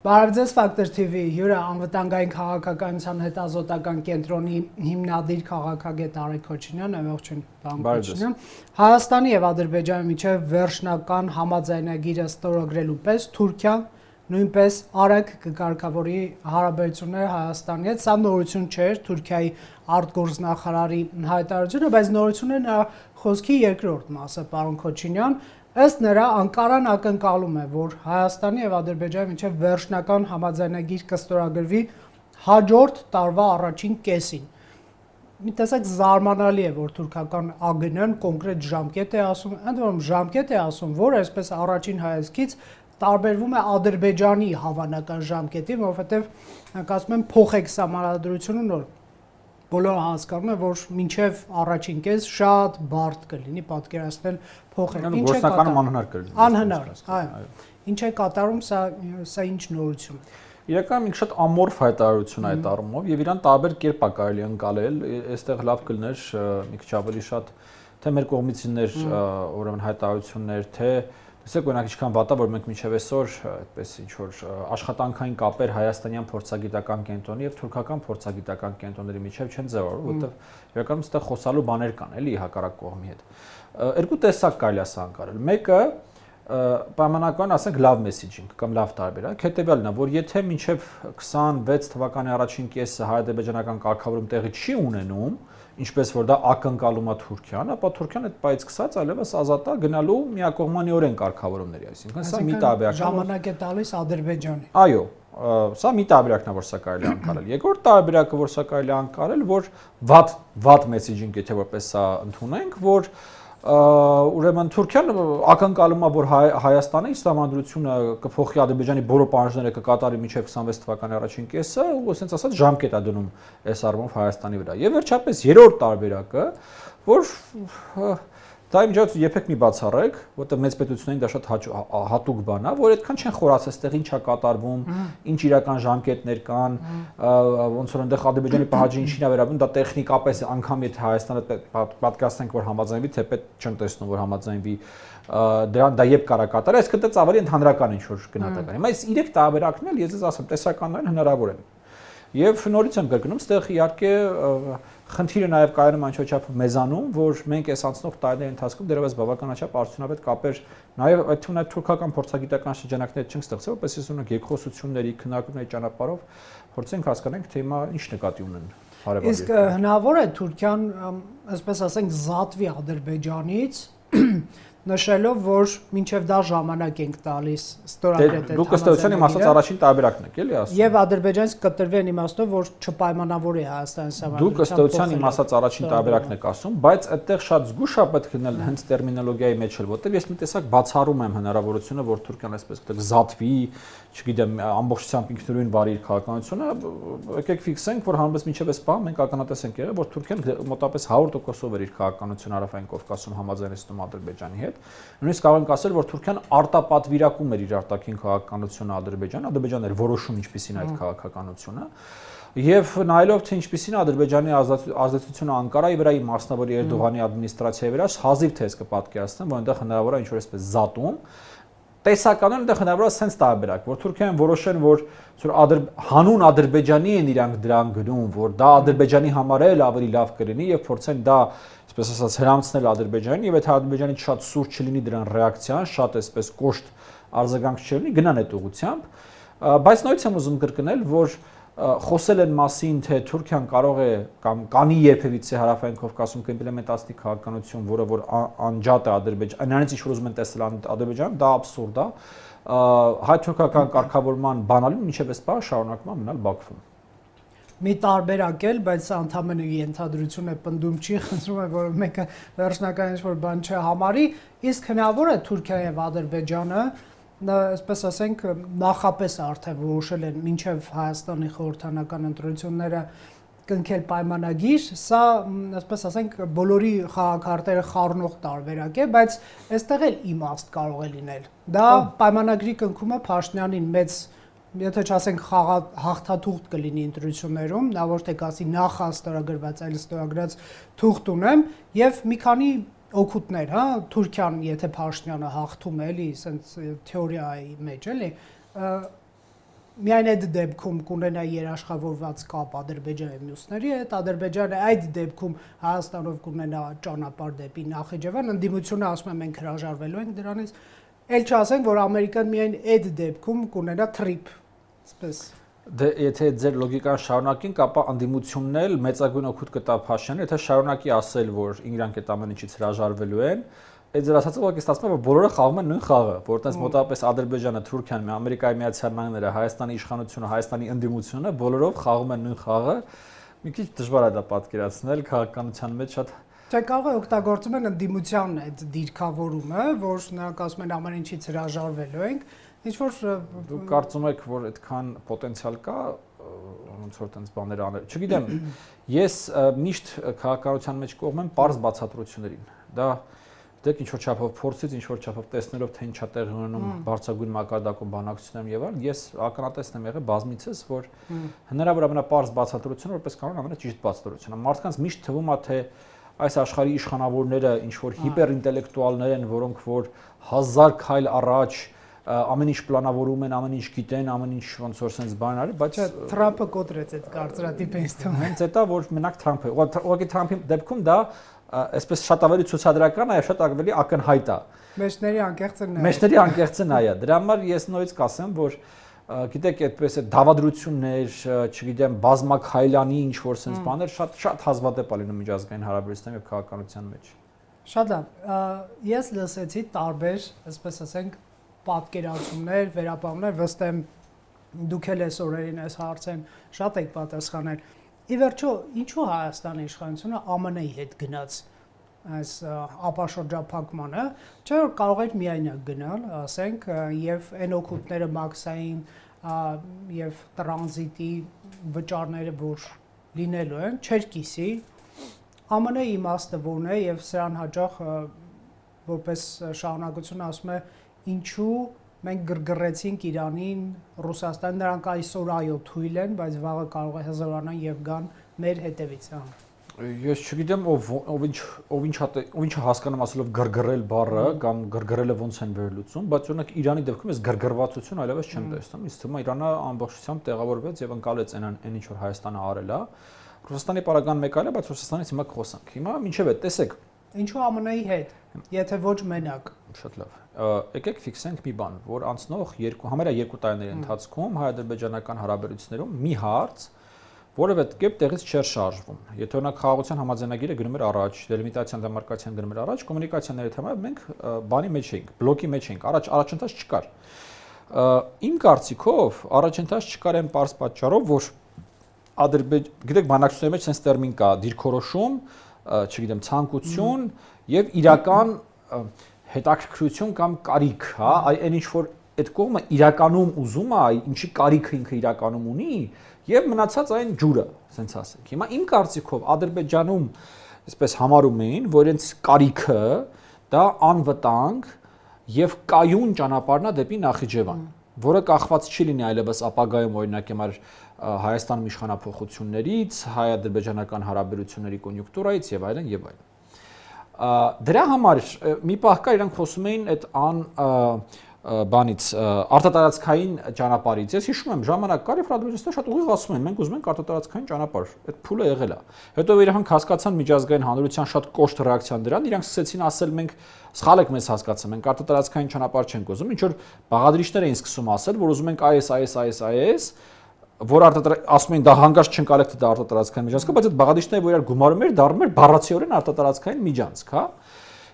Բարևձեզ Factor TV հյուրը անվտանգային քաղաքականության հետազոտական կենտրոնի հիմնադիր քաղաքագետ Արեգ Քոչինյանն է, ողջույն պարոն Քոչինյան։ Հայաստանի եւ Ադրբեջանի միջև վերջնական համաձայնագիրը ստորագրելու պես Թուրքիան նույնպես արագ կկարգավորի հարաբերությունները Հայաստանի հետ։ Սա նորություն չէր Թուրքիայի արտգործնախարարի հայտարարությունը, բայց նորությունն է խոսքի երկրորդ մասը, պարոն Քոչինյան։ Ըստ նրա Անկարան ակնկալում է, որ Հայաստանի եւ Ադրբեջանի միջև վերջնական համաձայնագիր կստորագրվի հաջորդ տարվա առաջին կեսին։ Մի տեսակ զարմանալի է, որ թուրքական ԱԳՆ-ն կոնկրետ ժամկետ է ասում, ընդ որում ժամկետ է ասում, որ այսպես առաջին հայացքից տարբերվում է Ադրբեջանի հավանական ժամկետին, որովհետեւ ասում են փոխեք սահմանադրությունը նոր։ Բոլորը հասկանում են, որ մինչև առաջին կես շատ բարդ կլինի պատկերացնել փոխել։ Ինչ է կատարում անհնար կլինի։ Անհնար, այո։ Ինչ է կատարում, սա ինչ նորություն։ Իրականում ինքը շատ ամորֆ հայտարարություն է այդ առումով եւ իրան տարբեր կերպ է կարելի անցնել։ Այստեղ լավ կլիներ մի քիչ ավելի շատ թե մեր կողմից լիներ ուրեմն հայտարարություններ, թե Տեսեք, օրինակ ինչքան վատա, որ մենք մինչև այսօր այդպես ինչ որ աշխատանքային կապեր հայաստանյան փորձագիտական կենտրոնի եւ թուրքական փորձագիտական կենտրոնների միջև չեն ձևավորվում, որովհետեւ իրականում այստեղ խոսալու բաներ կան, էլի հակառակ կողմի հետ։ Երկու տեսակ կարելի է սա անցնել։ Մեկը պայմանական, ասենք, լավ մեսեջինգ կամ լավ տարբերակ, հետեւյալն է, որ եթե մինչև 26 թվականի առաջին կեսը հայ-ադրբեջանական կարգավորում տեղի չի ունենում, ինչպես որ դա ակնկալում է Թուրքիան, ապա Թուրքիան այդ պայից սկսած այլևս ազատ է գնալու միակողմանիորեն կարգավորումների, այսինքն սա մի տարբերակ է, ժամանակ է տալիս Ադրբեջանի։ Այո, սա մի տարբերակն է, որ սա կարելի է անցնել։ Երկրորդ տարբերակը, որ սա կարելի է անցնել, որ վատ մեսեջինգ, եթե որպես սա ընդունենք, որ ուրեմն Թուրքիան ակնկալում է, որ Հայաստանի Իսլամադրությունը կփոխի Ադրբեջանի բոլոր պահանջները կկատարի մինչև 26 թվականի առաջին կեսը, ու ասենց ասած ժամկետ է դնում այս առումով Հայաստանի վրա։ Եվ վերջապես երրորդ տարբերակը, որ դա իմիջիայլոց երբեք մի բացառեք, որտեղ մեծ պետություններին դա շատ հատուկ բան է, որ այդքան չեն խորացել, այստեղ ինչ է կատարվում, ինչ իրական ժամկետներ կան, ոնց որ այնտեղ Ադրբեջանի պահանջը ինչին է վերաբերում, դա տեխնիկապես անգամ եթե Հայաստանը պատկասենք, որ համաձայնվի, թեպետ չեմ տեսնում, որ համաձայնվի, դրան դա երբ կարա կատարել, այսինքն դա ավելի ընդհանրական ինչ որ գնահատական։ Հիմա այս 3 տարբերակն էլ, ես ձեզ ասեմ, տեսականորեն հնարավոր են։ Եվ նորից եմ կրկնում, այստեղ իհարկե խնդիրը նաև կայանում այն չափ մեզանում, որ մենք այս անցնող տարիների ընթացքում դեռևս բավականաչափ արդյունավետ կապեր նաև այդ թվում նաև թուրքական փորձագիտական շրջանակներ չենք ստեղծել, որպես օրինակ երկխոսությունների, քննարկումների ճանապարհով փորձենք հասկանանք, թե հիմա ինչ նկատի ունեն հարևանները։ Իսկ հնարավոր է Թուրքիան, այսպես ասենք, զատվի Ադրբեջանից նշելով, որ մինչև դա ժամանակ ենք տալիս ստորագրել այդ դուք ըստ էության իմ ասած առաջին տարբերակն եք, էլի ասում։ Եվ Ադրբեջանից կտրվի այն իմաստով, որ չպայմանավորի Հայաստանի սահմանադրությամբ։ Դուք ըստ էության իմ ասած առաջին տարբերակն եք ասում, բայց այդտեղ շատ զգուշ է պետք լինել հենց տերմինոլոգիայի մեջ էլ, որտեղ ես մի տեսակ բացառում եմ հնարավորությունը, որ Թուրքիան այսպես կտակ զատվի, չգիտեմ, ամբողջությամբ ինքնուրույն վարի իր քաղաքականությունը, եկեք ֆիքսենք, որ հանրապես մինչև այս պահ մենք ականատես ենք եղել, որ Թուրքիան մոտավորապես 100%-ով էր իր քաղաքականությունը Հարավային Կովկասում համաձայնեցնում Ադրբեջանի հետ։ Նույնիսկ կարող ենք ասել, որ Թուրքիան արտապատվիրակում էր իր արտաքին քաղաքականությունը Ադրբեջանը էր որոշում ինչպիսին այդ քաղաքականությունը, եւ նայելով թե ինչպիսին է Ադրբեջանի ազդեցությունը Անկարայի վրա, մասնավոր Էրդողանի ադմինիստրացիայի վրա, հազիվ թե ես կպատկերացնեմ, որ այնտեղ հնարավոր է ինչ-որ այսպես զատում, տեսականորեն այնտեղ հնարավոր է sense տարբերակ, որ Թուրքիան որոշեն, որ հանուն Ադրբեջանի են իրանք դրան գնում, որ դա Ադրբեջանի համար էլ ավելի լավ կլինի եւ փորձեն դա այսպես ասած հրամցնել Ադրբեջանին եւ եթե Ադրբեջանի շատ սուր չլինի դրան ռեակցիան, շատ այսպես կոշտ արձագանք չլինի, գնան այդ ուղղությամբ, բայց նույնիսկ եմ ուզում կրկնել, որ խոսել են մասին, թե Թուրքիան կարող է կամ կանի երբևիցե Հարավային Կովկասում կիմպլեմենտացնի քաղաքականություն, որը որ անջատ է Ադրբեջան, նրանից ինչ որ ուզում են տեսնել Ադրբեջանում, դա աբսուրդ է։ Հայ-թուրքական կարգավորման բանալին մինչև այս պահ շարունակում է մնալ Բաքվում։ Մի տարբերակ էլ, բայց ընդհանրապես ենթադրություն է, պնդում չի, խնդրում եմ, որ մեկը վերջնական ինչ-որ բան չհամարի, իսկ հնարավոր է Թուրքիան եւ Ադրբեջանը, այսպես ասենք, նախապես արդեն որոշել են մինչև Հայաստանի խորհրդանական ընտրությունները կնքել պայմանագիր, սա, այսպես ասենք, բոլորի խաղաքարտերը խառնող տարբերակ է, բայց այստեղ էլ իմաստ կարող է լինել։ Դա պայմանագրի կնքումը Փաշինյանին մեծ Եթե չասենք հաղթաթուղթ կլինի ընտրություններում, նա ոչ թե կասի նախ ստորագրված, այլ ստորագրած թուղթ ունեմ եւ մի քանի օգուտներ, հա, Թուրքիան, եթե Փաշինյանը հաղթում է, էլի, ասենց թեորիայի մեջ, էլի, միայն այդ դեպքում կունենա երաշխավորված կապ Ադրբեջանի մյուսների հետ, Ադրբեջանը այդ դեպքում Հայաստանով կունենա ճանապարհ դեպի Նախիջևան, ընդդիմությունը ասում է մենք հրաժարվելու ենք դրանից, ել չասենք, որ Ամերիկան միայն այդ դեպքում կունենա թրիփ, այսպես։ Դե եթե ձեր լոգիկան շարունակենք, ապա ընդդիմությունն էլ մեծագույն օգուտ կտա Փաշինյանին, եթե շարունակի ասել, որ իրանք այդ ամեն ինչից հրաժարվելու են, այդ ձեր ասածը ուղղակի ստացվում է, որ բոլորը խաղում են նույն խաղը, որտեղ մոտավորապես Ադրբեջանը, Թուրքիան, Ամերիկայի Միացյալ Նահանգները, Հայաստանի իշխանությունը, Հայաստանի ընդդիմությունը բոլորով խաղում են նույն խաղը։ Մի քիչ դժվար է դա պատկերացնել քաղաքականության մեջ շատ Չէ, կարող է օգտագործում են ընդդիմության այդ դիրքավորումը, որ նրանք ասում են ամեն ինչից հրաժարվելու ենք, ինչ որ դուք կարծում եք, որ այդքան պոտենցիալ կա ոնց որ տենց բաներ անել։ Չգիտեմ, ես միշտ քաղաքականության մեջ կողմ եմ པարզ բացատրություններին։ Դա դեք ինչ որ չափով փորձից, ինչ որ չափով տեսնելով թե ինչա տեղի ունենում բարձրագույն մակարդակում բանակցություններում եւ այլն, ես ակնատեսն եմ եղել բազմիցս, որ հնարավոր ամենապարզ բացատրությունը որպես կանոն ամենաճիշտ բացատրությունը։ Մարդկանց միշտ թվում է, թե այս աշխարհի իշխանավորները ինչ որ հիպերինտելեկտուալներ են, որոնք որ 1000 քայլ առաջ ամեն ինչ պլանավորում են, ամեն ինչ գիտեն, ամեն ինչ ոնց որ sense բան արի, բայց Թրամփը կոտրեց այդ կարծրատիպը ինձ թվում է։ Հենց դա որ մենակ Թրամփը, ուղղակի Թրամփի դեպքում դա այսպես շատ ավելի ցուցադրական է, շատ ավելի ակնհայտ է։ Մեջների անկեղծը նա։ Մեջների անկեղծը նա է։ Դրա համար ես նորից կասեմ, որ գիտեք, այդպես է դավադրություններ, չգիտեմ, բազմաքայլանի ինչ որ sense բաներ շատ հազվադեպ է լինում միջազգային հարաբերությունների եւ քաղաքականության մեջ։ Շատ լավ։ Ես լսեցի տարբեր, այսպես ասենք, պատկերացումներ, վերապահումներ, վստահ դուք էլ այս օրերին այս հարցեն շատ եք պատասխանել։ Ի վերջո, ինչու Հայաստանի իշխանությունը ԱՄՆ-ի հետ գնաց այս ապաշրջափակմանը, չէ՞ որ կարող էր միայնակ գնալ, ասենք, եւ այն օգուտները մաքսային եւ տրանզիտի վճարները, որ լինելու են, չէր կիսի։ ԱՄՆ-ի իմաստը որն է եւ սրան հաջող որպես շահանակություն ասում է ինչու մենք գրգռեցինք Իրանին, Ռուսաստան, նրանք այսօր այո թույլ են, բայց վաղը կարող է հզորանան եւ գան մեր հետևից, Ես չգիտեմ ով ինչը հասկանում ասելով գրգռել բառը կամ գրգռելը ոնց են վերլուծում, բայց օրինակ Իրանի դեպքում ես գրգռվածություն այլևս չեմ տեսնում, ինձ թվում է Իրանը ամբողջությամբ տեղավորվեց եւ ընկալեց այն ինչ որ Հայաստանը արել է։ Ռուսաստանի պարագան մեկ այլ է, բայց Ռուսաստանից հիմա խոսանք։ Հիմա մինչեւ այդ տեսեք ինչու ԱՄՆ-ի հետ, եթե ոչ մենակ։ Շատ լավ։ Եկեք ֆիքսենք մի բան, որ անցնող համարյա 2 տարիների ընթացքում հայ-ադրբեջանական հարաբերություններում մի հարց որևէ կերպ տեղից չէր շարժվում։ Եթե օրինակ խաղաղության համաձայնագիրը գնում էր առաջ, դելիմիտացիան դեմարկացիան գնում էր առաջ, կոմունիկացիաների թեմայով մենք բանի մեջ էինք, բլոկի մեջ էինք, առաջընթաց չկար։ Իմ կարծիքով առաջընթաց չկար այն պարզ պատճառով, որ գիտեք, բանակցությունների մեջ sense տերմին կա՝ դիրքորոշում, չգիտեմ, ցանկություն եւ իրական հետաքրքրություն կամ կարիք, հա, այն ինչ որ այդ կողմը իրականում ուզում է, ինչի կարիքը ինքը իրականում ունի եւ մնացած այն ջուրը, ասենց ասենք։ Հիմա իմ կարծիքով Ադրբեջանում այսպես համարում էին, որ իրենց կարիքը դա անվտանգ եւ կայուն ճանապարհն է դեպի Նախիջևան, որը կախված չի լինի այլևս ապագայում օրինակ համար Հայաստանում իշխանափոխություններից, հայ-ադրբեջանական հարաբերությունների կոնյունկտուրայից եւ այլն եւ այլն։ Դրա համար մի պահ կա իրանք խոսում էին այդ բանից արտատարածքային ճանապարհից։ Ես հիշում եմ ժամանակ կար, երբ Ադրբեջանը շատ ուղիղ ասում են, մենք ուզում ենք արտատարածքային ճանապարհ։ Այդ փուլը եղել է։ Հետո իրանք հասկացան միջազգային հանրության շատ կոշտ ռեակցիան դրան, իրանք սկսեցին ասել մենք սխալ եք մեզ հասկացել, մենք արտատարածքային ճանապարհ չենք ուզում, ինչ որ բաղադրիչներ էին սկսում ասել, որ ուզում ենք այս, որ ասում են դա հանգարց չընկալեք դա արտատարածքային միջանցք, բայց այդ բաղադրիչները որ իրար գումարում էր, դառնում էր բառացիորեն արտատարածքային միջանցք, հա։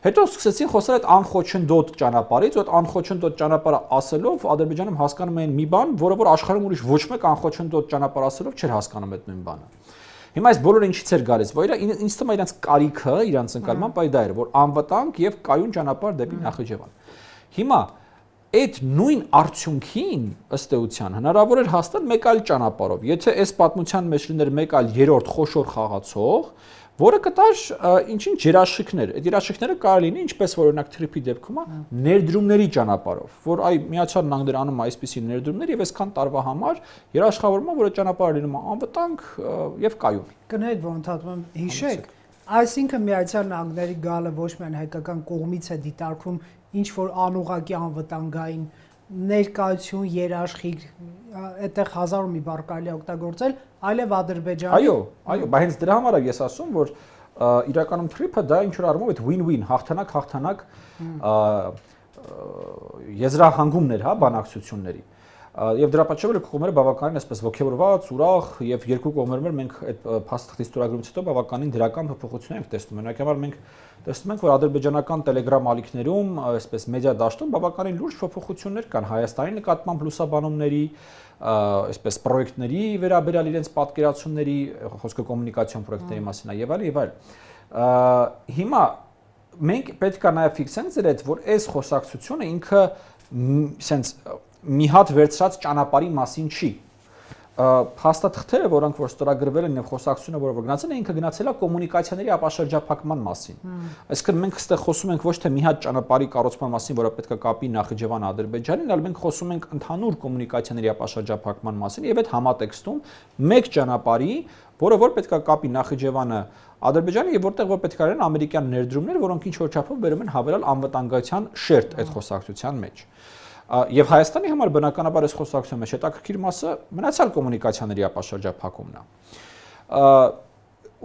Հետո սկսեցին խոսել այդ անխոչնդոտ ճանապարհից, այդ անխոչնդոտ ճանապարհը ասելով Ադրբեջանում հասկանում էին մի բան, որը որ աշխարհում ուրիշ ոչ մեկ անխոչնդոտ ճանապարհ ասելով չէր հասկանում այդ նույն բանը։ Հիմա այս բոլորը ինչից էր գալիս, որ ինձ թվում է իրանց կարիքը, իրանց ընկալման պայ դա էր, որ անվտանգ եւ կայուն ճանապարհ դեպի Նախիջևան։ Հիմա այդ նույն արդյունքին ըստ էության հնարավոր էր հասնել մեկ այլ ճանապարհով։ Եթե այս պատմության մեջ լիներ մեկ այլ երրորդ խոշոր խաղացող, որը կտար ինչ-ինչ երաշխիքներ։ Այդ երաշխիքները կարելի լինի, ինչպես որ օրինակ թրիփի դեպքում է, ներդրումների ճանապարհով, որ այ Միացյալ Նահանգները անում է այսպիսի ներդրումներ եւ այսքան տարվա համար երաշխավորում է, որ այդ ճանապարհը լինում է անվտանգ եւ կայուն։ Կներեք, որ ընդհանրում հիշեք, այսինքն Միացյալ Նահանգների գալը ոչ միայն հայկական կողմից է դիտարկվում ինչ որ անուղղակի անվտանգային ներկայություն, երաշխիք, այդտեղ 1000 մի բառ կարելի է օգտագործել, այլև Ադրբեջանի։ Այո, բայց հենց դրա համար է ես ասում, որ իրականում թրիփը դա ինչ որ առումով այդ win-win, հաղթանակ եզրահանգումներ, հա, բանակցությունների։ Եվ դրա պատճառով կողմերը բավականին այսպես ողջավորված, ուրախ եւ երկու կողմերում մենք այդ փաստաթղթի ստորագրումից հետո բավականին դրական փոփոխություններ ենք տեսնում։ Օրինակի մենք տեսնում ենք, որ ադրբեջանական Telegram ալիքներում, այսպես մեդիա դաշտում բավականին լուրջ փոփոխություններ կան Հայաստանի նկատմամբ լուսաբանումների, այսպես պրոյեկտների վերաբերյալ իրենց պատկերացումների, խոսքը կոմունիկացիոն պրոյեկտների մասին է եւ այլ։ Հիմա մենք պետք է նաեւ ֆիքսենք ձեր այդ, որ այս խոսակցությունը ինքը sense մի հատ վերցրած ճանապարհի մասին չի։ Փաստաթղթերը, որոնք որ ստորագրվել են եւ խոսակցությունը, որը որ գնացել է, ինքը գնացել է կոմունիկացիաների ապաշրջափակման մասին։ Այսինքն մենք այստեղ խոսում ենք ոչ թե մի հատ ճանապարհի կառուցման մասին, որը պետք է կապի Նախիջևան Ադրբեջանին, այլ մենք խոսում ենք ընդհանուր կոմունիկացիաների ապաշրջափակման մասին եւ այդ համատեքստում մեկ ճանապարհի, որը որ պետք է կապի Նախիջևանը Ադրբեջանը եւ որտեղ որ պետք է լինեն ամերիկյան ներդրումներ, որոնք ինչ որ չափով բերում են հավելյալ անվտանգության շերտ այդ խոսակցության մեջ։ Եվ Հայաստանի համար բնականաբար այս խոսակցության մեջ հետաքրքիր մասը մնացյալ կոմունիկացիաների ապաշրջափակումն է։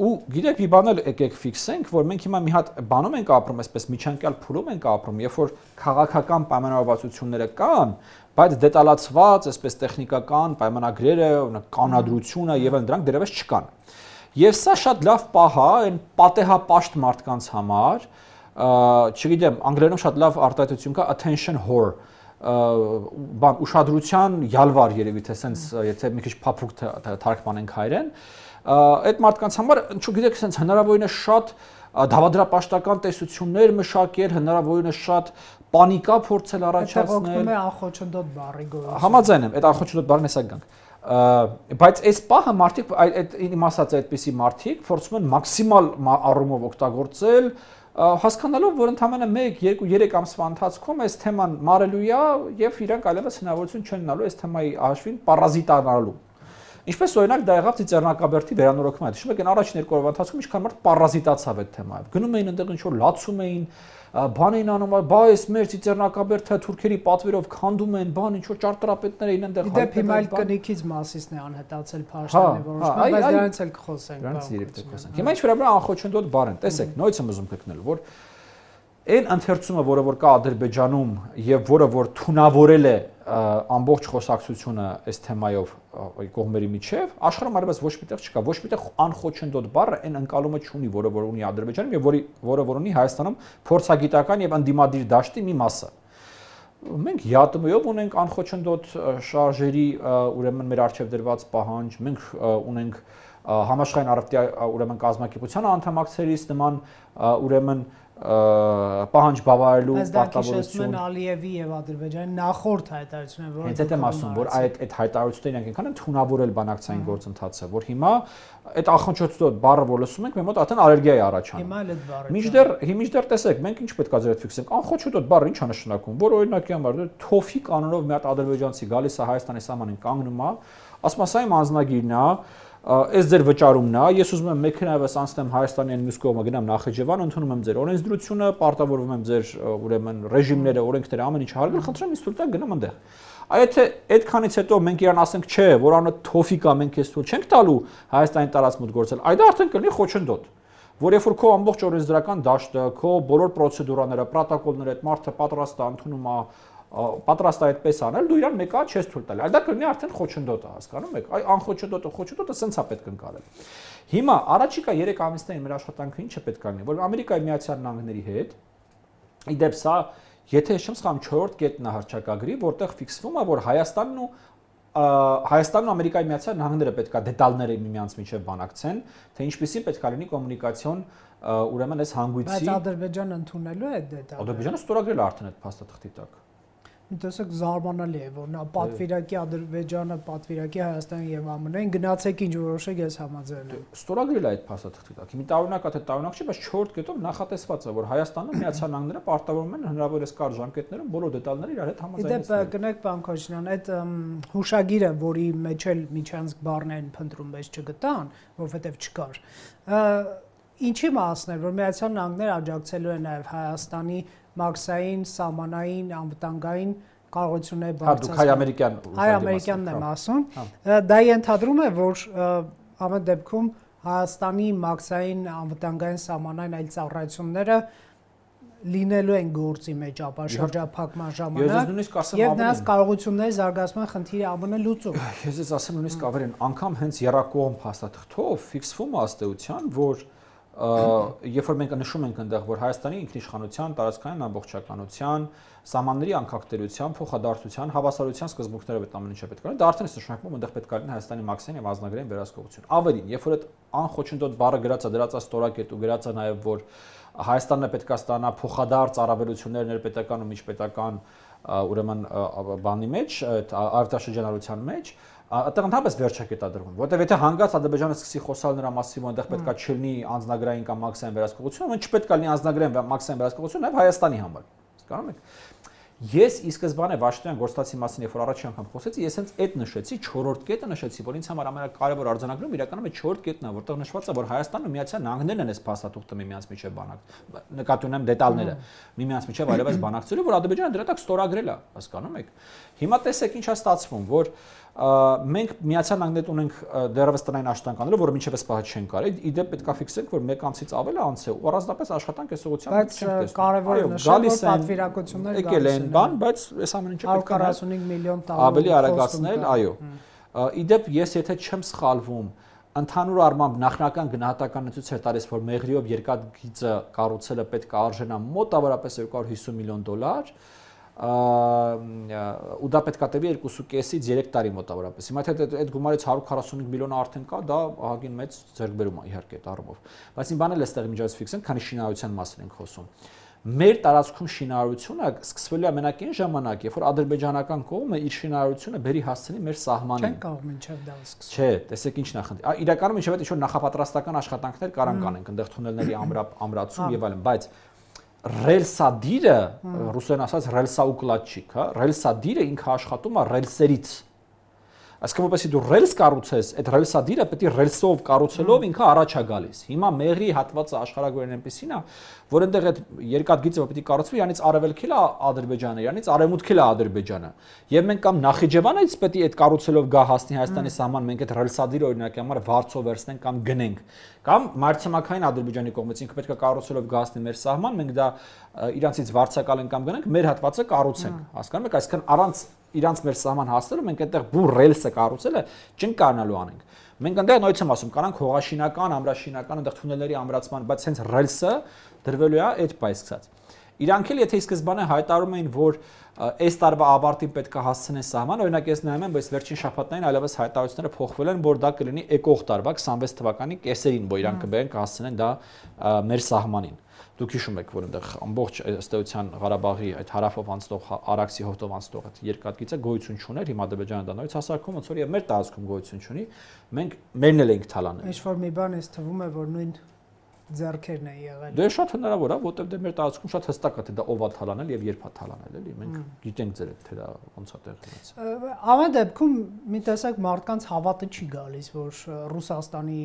Ու գիտեք, մի բան էլ եկեք ֆիքսենք, որ մենք հիմա մի հատ բանում ենք ապրում, այսպես միջանկյալ փուլում ենք ապրում, երբ որ քաղաքական պայմանավորվածությունները կան, բայց դետալացված, այսպես տեխնիկական պայմանագրերը, կանոնադրությունը եւ այլն դրանք դեռևս չկան։ Եվ սա շատ լավ պահ է այն պատեհապաշտ մարդկանց համար, չգիտեմ, անգլերենում շատ լավ արտահայտություն կա attention whore, բան ուշադրության յալվար երևի թե sense, եթե մի քիչ փափուկ թարգմանենք հայերեն, այդ մարդկանց համար, չգիտեք, sense հնարավորինս շատ դավադրապաշտական տեսություններ մշակել, հնարավորինս շատ պանիկա փորձել առաջացնել։ Օգնում է անխոչնդոտ բառի գոյությունը։ Համաձայն եմ, այդ անխոչնդոտ բառն հեսա գանք։ Բայց այս պահը մարդիկ, այդ իմ ասած այդպիսի մարդիկ փորձում են մաքսիմալ առումով օգտագործել, հասկանալով, որ ընդամենը 1, 2, 3 ամսվա ընթացքում այս թեման մարելու է եւ իրանք այլևս հնարավորություն չեն ունենալու այս թեմայի հաշվին պարազիտանալու։ Ինչպես օրինակ դա եղավ Ծիծեռնակաբերդի վերանորոգումը, հիշում եք, այն առաջին 2 օրվա ընթացքում ինչքան մարդ պարազիտացավ այդ թեմայով։ Գնում էին այնտեղ ինչ որ լացում էին, բան էին անում, բա այս մեր Ծիծեռնակաբերդը թուրքերի պատվերով քանդում են, բան ինչ որ ճարտարապետներ էին այնտեղ հայտնել։ Դե հիմա կնիքից մասիսն է անհետացել Փաշինյանը որոշումը, բայց դրանից էլ կխոսենք։ Դրանից երբ կխոսենք։ Հիմա ինչ վերաբերյալ անխոչնդոտ բառ են, տեսեք, նույնից եմ ուզում կգնել, որ այն ընթերցումը, որը որ կա Ադրբեջանում եւ որը որ թունավորել է ամբողջ խոսակցությունը այս թեմայով կողմերի միջև, աշխարհում այլևս ոչ միտեղ չկա, ոչ միտեղ անխոչնդոտ բառը այն ընկալումը չունի, որը որ ունի Ադրբեջանում եւ որը որ ունի Հայաստանում փորձագիտական եւ անդիմադիր դաշտի մի մասը։ Մենք ԵԱՏՄ-ով ունենք անխոչնդոտ շարժերի ուրեմն մեր արժեվ դրված պահանջ, մենք ունենք համաշխարհային առևտրի ուրեմն կազմակերպության անդամակցերից նման ուրեմն պահանջ բավարարելու պարտավորություն։ Ալիևի եւ Ադրբեջանի նախորդ հայտարարությունները, որոնք հենց այդ եմ ասում, որ այդ հայտարարությունները իրենք այնքան են թունավորել բանակցային գործընթացը, որ հիմա այդ անխոչնդոտ բառը որ լսում ենք, մեր մոտ արդեն ալերգիա է առաջանում։ Հիմա էլ այդ բառը։ Մինչդեռ տեսեք, մենք ինչ պետք է ձեր ֆիքսենք։ Անխոչնդոտ բառը ինչ է նշանակում, որ օրինակի համար թոֆի կանոնով մի հատ ադրբեջանցի գալիս է Հայաստանի սահմանին կանգնում է, ասում է սա իմ անձնագիրն է, այս ձեր վճարումն է, ես ուզում եմ մեքենայով անցնեմ Հայաստանի այն մյուս կողմը գնամ Նախիջևան, ընդունում եմ ձեր օրենսդրությունը, պարտավորվում եմ ձեր ուրեմն ռեժիմները, օրենքները, ամեն ինչ հարգել, խնդրեմ ինձ թույլ տա գնամ այնտեղ։ Այ եթե այդքանից հետո մենք իրան ասենք, չէ, որ անը թոֆիկ է, մենք էս թույլ չենք տալու Հայաստանի տարածք գործել, այ դա արդեն կլինի խոչընդոտ, որ երբ որ քո ամբողջ օրենսդրական դաշտը, քո բոլոր պրոցեդուրաները, պրոտոկոլները, այդ մարդը պատրաստ է, ընդունում է, պատրաստ է այդպես անել, դու իրան մեկը չես թույլ տալի։ Այլ դա կլինի արդեն խոչընդոտ է, հասկանում եք։ Այ անխոչընդոտը սենց է պետք ընկալել։ Հիմա առաջիկա 3 ամիսներին մեր աշխատանքը ինչ է պետք լինի, որ Ամերիկայի Միացյալ Նահանգների հետ իդեպ սա, եթե չեմ սխալվում, 4-րդ կետն է հռչակագրի, որտեղ ֆիքսվում է, որ Հայաստանն ու Ամերիկայի Միացյալ Նահանգները պետք է դետալները միմյանց միջև բանակցեն, թե ինչպեսին պետք է լինի կոմունիկացիոն ուրեմն այս հանգույցի։ Բայց Ադրբեջանը ընդունելու է այդ դետալները։ Ադրբեջանը ստորագրել է արդեն այդ փաստաթղթի տակ։ Տեսեք զարմանալի է, որ նա պատվիրակի Ադրբեջանը, պատվիրակի Հայաստանը եւ ԱՄՆ-ին գնացեք ինչ որոշեք, ես համաձայն եմ։ Ստորագրել է այդ փաստաթղթի տակ։ Մի տարօրինակ է, թե տարօրինակ չի, բայց 4-րդ կետով նախատեսված է, որ Հայաստանը Միացյալ Նահանգները պարտավորվում են հնարավորինս կարճ ժամկետներում բոլոր դետալները իրար հետ համաձայնեցնել։ Դե կնեք պարոն Քոչարյան, այդ հուշագիրը, որի մեջ էլ միջանցք բառն են փնտրում, բայց չգտան, որովհետեւ չկար։ Ինչի մասն է, որ Միացյալ Նահանգները աջակցելու են նաեւ Հայաստանի մաքսային, սահմանային, անվտանգային կարողությունների բարձրացումը։ Հայ ամերիկյանն եմ ասում։ Դա ենթադրում է, որ ամեն դեպքում Հայաստանի մաքսային անվտանգային սահմանային այլ ծառայությունները լինելու են գործի մեջ ապաշրջափակման ժամանակ եւ նրանց կարողությունների զարգացման խնդիրը ԱՄՆ լուծում։ Ես ասեմ նույնիսկ ավելին, անգամ հենց երակողմ փաստաթղթով ֆիքսվում է ըստ էության, որ երբ որ մենք նշում ենք այնտեղ, որ Հայաստանի ինքնիշխանության, տարածքային ամբողջականության, սահմանների անկախտերության, փոխադարձության, հավասարության սկզբունքները այդ ամեն ինչը պետք է լինի, դա արդեն է նշանակում, այնտեղ պետք է լինի Հայաստանի մաքսային եւ անձնագրային վերահսկողություն։ Ավելին, երբ որ այդ անխոչնդոտ բառը գրած է, դրած է ստորակետ ու գրած է նաեւ, որ Հայաստանն է պետք է ստանա փոխադարձ առավելություններ ներպետական ու միջպետական ուրեմն բանի մեջ, արտաշրջանառության մեջ, այդտեղ ընդհանրապես վերջակետ է դրվում, որտեղ եթե հանգած Ադրբեջանը սկսի խոսալ նրա մասին, որ այնտեղ պետքա չլինի անձնագրային կամ մաքսային վերահսկողություն, ուրեմն չպետք է լինի անձնագրային մաքսային վերահսկողություն նաև Հայաստանի համար։ Հասկանու՞մ եք։ Ես ի սկզբանե Վաշտյան գործընթացի մասին, երբ որ առաջին անգամ խոսեցի, ես հենց այդ նշեցի, 4-րդ կետը նշեցի, որ ինձ համար ամենակարևոր արձանագրումը իրականում է 4-րդ կետն է, որտեղ նշված է, որ Հայաստանն ու Միացյալ Նահանգներն են այս փաստաթուղթը միմյանց միջև բանակ, նկատի ունեմ դետալները, միմյանց միջև այլևս բանակցելու, որ Ադրբեջանը դրա տակ ստորագրել է, հասկանում եք։ Հիմա տեսեք ինչ է ստացվում, որ մենք Միացյալ Նահանգներում ունենք դեռևս տնային աշխատանքները, որը մինչև այս պահը չեն կարել։ Իդեպ պետքա ֆիքսենք, որ 1 ամսից ավել է անցել ու առանձնապես աշխատանք այս ուղղությամբ չենք տեսնում։ Բայց կարևոր է նշել, որ պատվիրակությունները եկել են, բան, բայց այս ամեն ինչը պետք է 45 միլիոն տարի ավելի արագացնել, այո։ Իդեպ ես եթե չեմ սխալվում, ընդհանուր առմամբ նախնական գնահատականացույց էր տալիս, որ Մեղրիով երկաթգիծը կառուցելը պետք է արժենա մոտավորապես $250 միլիոն, ու դա պետք է տևի 2.5-ից 3 տարի մոտավորապես։ Հիմա թե այդ գումարից 145 միլիոնը արդեն կա, դա ահագին մեծ ձեռքբերում է իհարկե այդ առումով։ Բայց իմ բանը էլ էստեղ միջազգային ֆիքսենք, քանի շինարարության մասին ենք խոսում։ Մեր տարածքում շինարարությունը սկսվելու է մենակ այն ժամանակ, երբ որ ադրբեջանական կողմը իր շինարարությունը բերի հասցնի մեր սահմանին։ Չեն կարող մինչև դա սկսել։ Չէ, տեսեք ինչն է խնդիրը։ Իրականում մինչև այդ ինչ-որ նախապատրաստական աշխատանքներ կարան կանենք, այնտեղ թունելների ամրացում եւ այլն, բայց ռելսադիրը, ռուսերեն ասած ռելսաուկլադչիկ, հա, ռելսադիրը ինքը աշխատում է ռելսերից։ Այսինքն որպեսզի դու ռելս կառուցես, այդ ռելսադիրը պետք է ռելսով կառուցելով ինքը առաջ է գալիս։ Հիմա Մեղրի հատվածը աշխարհագրորեն այնպեսին է, որ այնտեղ այդ երկաթգիծը պետք է կառուցվի, yanից արևելքիլ է Ադրբեջանը, yanից արևմուտքիլ է Ադրբեջանը։ Եվ մենք կամ Նախիջևանից պետք է այդ կառուցելով գա հասնի Հայաստանի սահման, մենք այդ ռելսադիրը օրինակի համար վարձով վերցնենք կամ գնենք։ Կամ մարտհամակային Ադրբեջանի կողմից ինքը պետք է կառուցելով գա հասնի մեր սահման, մենք դա իրանցից վարձակալենք կամ գնենք, մեր հատվածը կառուցենք։ Հասկանում եք, այսինքն առանց իրանց մեր սահման հասնելու մենք այդտեղ բուր ռելսը կառուցելը չենք կարողանալու անենք։ Մենք այնտեղ նույնիսկ եմ ասում, կանանք հողաշինական, ամրաշինական, այնտեղ թունելների ամրացման, բայց հենց ռելսը դրվելու է այդ պայս սկսած։ Իրանք էլ եթե ի սկզբանե հայտարարում էին, որ այս տարվա ավարտին պետք է հասցնեն սահման, օրինակ ես նայում եմ, բայց վերջին շաբաթներին այլևս հայտարարությունները փոխվել են, որ դա կլինի եկող տարվա 26 թվականի կեսերին, որ իրանք կբերեն կհասցնեն դա մեր սահմանին։ Դուք հիշում եք, որ այնտեղ ամբողջ ըստ էության Ղարաբաղի այդ հարավով անցնող Արաքսի հովտով անցնող այդ երկաթգիծը գոյություն չուներ, հիմա Ադրբեջանը դա նորից հասարակում ոնց որ եւ մեր տարածքում գոյություն չունի, մենք մերն էլ ենք թալանել։ Ինչ որ մի բան էս թվում է, որ նույն ձեռքերն է եղել։ Դե շատ հնարավոր է, որտեղ դե մեր տարածքում շատ հստակ է թե դա ով է թալանել եւ երբ է թալանել, էլի, մենք գիտենք ձեր թե դա ոնց է տեղի ունեցել։ Ամեն դեպքում մի տեսակ մարդկանց հավատը չի գալիս, որ Ռուսաստանի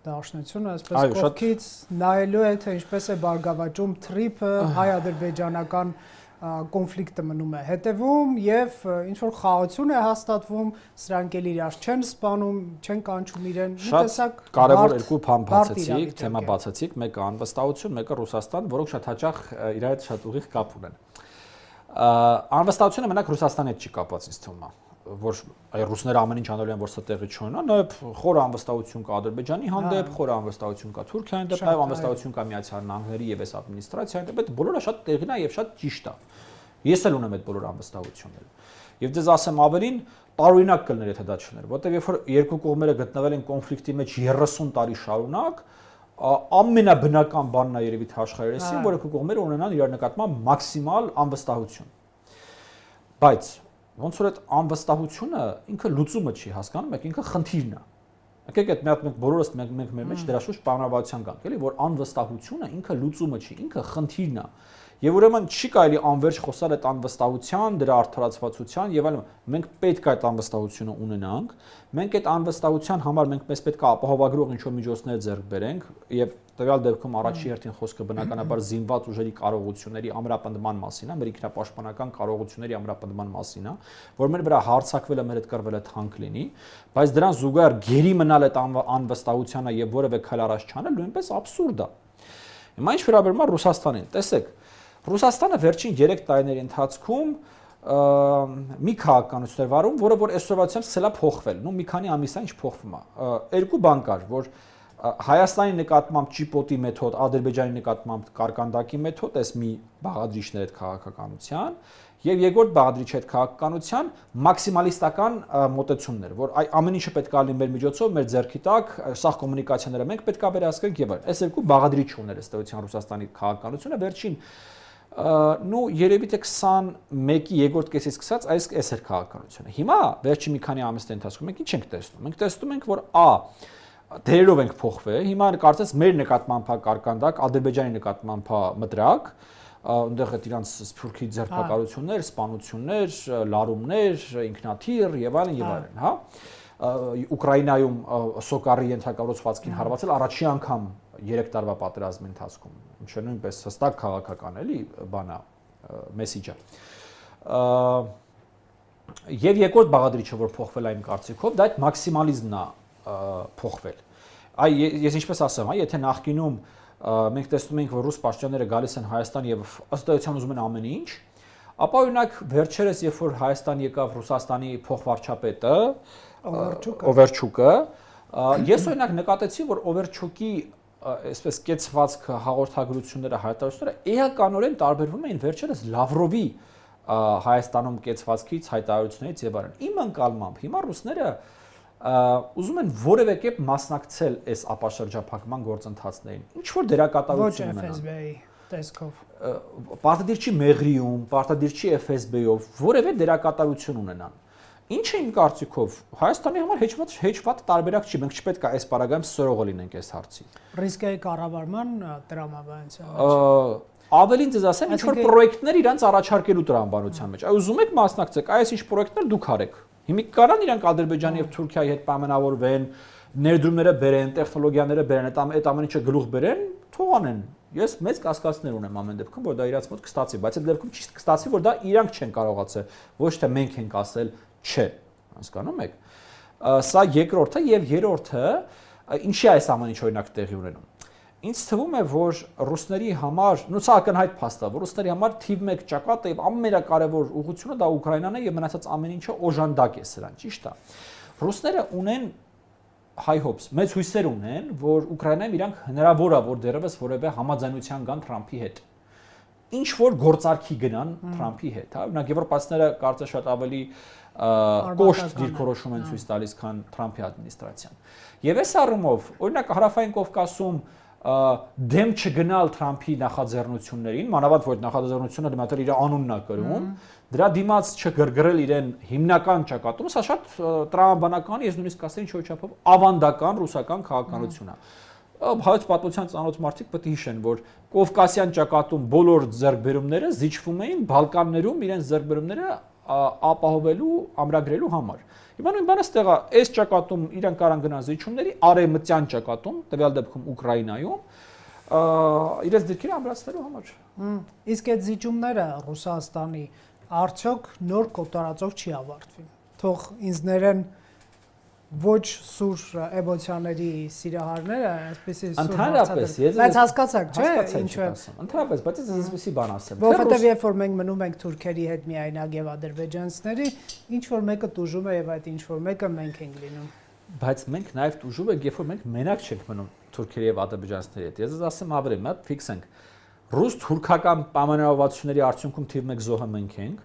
Դաշնությունը այսպես կողքից նայելու է, թե ինչպես է բարգավաճում թրիփը հայ-ադրբեջանական կոնֆլիկտը մնում է հետևում եւ ինչ որ խաղաղություն է հաստատվում, սրանք էլ իրար չեն սպանում, չեն կանչում իրեն։ Մի տեսակ կարևոր երկու բան բացեցիք, թեմա բացեցիք, մեկը անվստահություն, մեկը Ռուսաստան, որոնք շատ հաճախ իրար հետ շատ ուղիղ կապ ունեն։ Անվստահությունը մենակ Ռուսաստանի հետ չի կապված, ինձ թվում է, որ ռուսները ամեն ինչ անելու են, որ սա տեղի չունենա, նաև խորը անվստահություն կա Ադրբեջանի հանդեպ, խորը անվստահություն կա Թուրքիայի հանդեպ, նաև անվստահություն կա Միացյալ Նահանգների եւ այս ադմինիստրացիայի հանդեպ, այդ բոլորը շատ տեղին է եւ շատ ճիշտ է։ Ես էլ ունեմ այդ բոլոր անվստահությունները։ Եվ դες ասեմ ավելին, տարօրինակ կլներ, եթե դա չներ, որտեղ երբ որ երկու կողմերը գտնվել են կոնֆլիկտի մեջ 30 տարի շարունակ, ամենաբնական բանն է երևի թե աշխարհերեսին, որ երկու կողմերը ունենան իրար նկատմամբ մաքսիմալ անվստահություն։ Բայց ոնց որ այդ անվստահությունը ինքը լուծումը չի, հասկանում եք, ինքը խնդիրն է։ Եկեք այդ մի հատ մենք բոլորս մենք մեր մեջ դրա շուրջ պայմանավորվածության կանք, էլի, որ անվստահությունը ինքը լուծումը չի, ինքը խնդիրն է։ Եվ ուրեմն չի կարելի անverջ խոսալ այդ անվստահության, դրա արդարացվածության եւ այլն։ Մենք պետք է այդ անվստահությունը ունենանք։ Մենք այդ անվստահության համար մենք մեզ պետք է ապահովագրող ինչ-որ միջոցներ ձեռք բերենք եւ տվյալ դեպքում առաջի հերթին խոսքը բնականաբար զինված ուժերի կարողությունների ամրապնդման մասին է, մեր ինքնապաշտպանական կարողությունների ամրապնդման մասին է, որ մեր վրա հարձակվելը մեր հետ կռվելը թանկ լինի, բայց դրան զուգահեռ գերի մնալ այդ անվստահությանը եւ որևէ քայլ առաջ չանել նույնպես absurd է։ Հիմա ինչ վերաբերում է Ռուսաստանին, տեսեք, Ռուսաստանը վերջին 3 տարիների ընթացքում մի քաղաքականություն էր վարում, որը որ այսօրվացիայում սկսել է փոխվել, նո մի քանի ամիս է ինչ փոխվում է։ Երկու բան կար, որ Հայաստանի նկատմամբ ճիպոտի մեթոդ, Ադրբեջանի նկատմամբ կարկանդակի մեթոդ, այս մի բաղադրիչներ այդ քաղաքականության, եւ երկրորդ բաղադրիչ այդ քաղաքականության մաքսիմալիստական մոտեցումներ, որ ամեն ինչը պետք է լինի մեր միջոցով, մեր ձեռքի տակ, սաղ կոմունիկացիաները մենք պետք է վերահսկենք եւ այլն։ Այս երկու բաղադրիչ ուներ ըստ էության Ռուսաստանի քաղաքականությունը վերջին նու երևի թե 21-ի երկրորդ կեսից սկսած այս էր քաղաքականությունը։ Հիմա վերջի մի քանի ամիսների ընթացքում մենք ինչ ենք տեսնում։ Մենք տեսնում ենք, որ դերերով ենք փոխվել։ Հիմա կարծես մեր նկատմամբ կարկանդակ, Ադրբեջանի նկատմամբ մտրակ, այնտեղ այդ իրանց սփյուռքի ձերբակալություններ, սպանություններ, լարումներ, ինքնաթիռ եւ այլն, հա։ Ուկրաինայում սոկարի ենթակառուցվածքին հարվածել առաջի անգամ 3 տարվա պատերազմի ընթացքում, ինչը նույնպես հստակ քաղաքական էլի բանա մեսիջը։ Եվ երկրորդ բաղադրիչը, որ փոխվել այն կարծիքով, դա այդ մաքսիմալիզմն է փոխվել։ Ես ինչպես ասեմ, եթե նախկինում մենք տեսնում ենք, որ ռուս պաշտոնյաները գալիս են Հայաստան եւ ըստ էության ուզում են ամեն ինչ, ապա օրինակ վերջերս երբ որ Հայաստան եկավ Ռուսաստանի փոխվարչապետը Օվերչուկը, ես օրինակ նկատեցի, որ Օվերչուկի այսպես կեցվածք հաղորդագրությունները, հայտարարությունները էականորեն տարբերվում էին վերջերս Լավրովի Հայաստանում կեցվածքից, հայտարարություններից եւ այլն։ Իմ ընկալմամբ հիմա ռուսները ուզում են որևէ կերպ մասնակցել այս ապաշրջափակման գործընթացներին։ Ինչ որ դերակատարություն ունենան։ Ոչ FSB-ի տեսքով։ Պարտադիր չի Մեղրիում, պարտադիր չի FSB-ով, որևէ դերակատարություն ունենան։ Ինչը իմ կարծիքով Հայաստանի համար հեչված տարբերակ չի, մենք չպետք է այս պարագայում սրողը լինենք այս հարցի։ Ռիսկերի կառավարման տրամաբանության Ավելին ձեզ ասեմ, ինչ որ պրոյեկտներ իրանց առաջարկելու տրամաբանության մեջ։ Ուզում եք մասնակցեք, այս ինչ պրոյեկտներ դուք արեք։ Հիմա կարան իրանք Ադրբեջանի եւ Թուրքիայի հետ պայմանավորվեն, ներդրումները բերեն, տեխնոլոգիաները բերեն, այդ ամեն ինչը գլուխ բերեն, թող անեն։ Ես մեծ կասկածներ ունեմ ամեն դեպքում, որ դա իրաց մոտ կստացի, բայց այդ դեպքում չի կստացի, որ դա իրանք չեն կարողացել, ոչ թե մենք ենք ասել չէ, հասկանում եք։ Սա երկրորդը եւ երրորդը, ինչի այս ամեն ինչ օրինակ տեղի ունենում։ Ինձ թվում է, որ ռուսների համար, նույն սա ակնհայտ փաստ է, որ ռուսների համար թիվ 1 ճակատը եւ ամենակարևոր ուղղությունը դա Ուկրաինան է եւ մնացած ամեն ինչը օժանդակ է սրան, ճիշտ է։ Ռուսները ունեն high hopes, մեծ հույսեր ունեն, որ Ուկրաինայում իրանք հնարավոր է, որ դեռևս որևէ համաձայնության գան Թրամփի հետ։ Ինչ որ գործարքի գնան Թրամփի հետ, հա, օրինակ եվրոպացիները կարծես շատ ավելի կոշտ դիրքորոշում են ցույց տալիս, քան Թրամփի ադմինիստրացիան։ Եվ այս առումով, օրինակ Հարավային Կովկասում դեմ չգնալ Թրամփի նախաձեռնություններին, մանավանդ որ նախաձեռնությունը դիմատել իր անունն է կրում, դրա դիմաց չգրգռել իրեն հիմնական ճակատում, սա շատ տրամաբանական, ես նույնիսկ ասեմ ինչ-որ չափով ավանդական ռուսական քաղաքականություն է։ Հայոց պատմության ծանոթ մարդիկ պետք է հիշեն, որ Կովկասյան ճակատում բոլոր ձեռքբերումները զիջվում էին Բալկաններում իրենց ձեռքբերումները ապահովելու, ամրագրելու համար։ Հիմա նույն բանը ստեղա այս ճակատում իրենք կարան գնան զիջումների, արևմտյան ճակատում, տվյալ դեպքում Ուկրաինայում, իրենց դիրքերը ամրացնելու համար։ Իսկ այդ զիջումները Ռուսաստանի արդյոք նոր կոտորածով չի ավարտվի։ Թող ինձներեն ոչ սուր էմոցիաների սիրահարները, այսպեսի սուր հարցադրել։ Բայց հասկացաք, չէ՞, ինչու է։ Ընդհանրապես, բայց ես այսպեսի բան ասեմ։ Որովհետև երբ որ մենք մնում ենք թուրքերի հետ միայնակ եւ ադրբեջանցիների, ինչ որ մեկը տուժում է եւ այդ ինչ որ մեկը մենք ենք լինում։ Բայց մենք նաեւ տուժում ենք, երբ որ մենք մենակ չենք մնում թուրքերի եւ ադրբեջանցիների հետ։ Ես ասեմ ավելի, մի հատ ֆիքսենք։ Ռուս-թուրքական պայմանավորվածությունների արդյունքում թիվ 1 զոհը մենք ենք։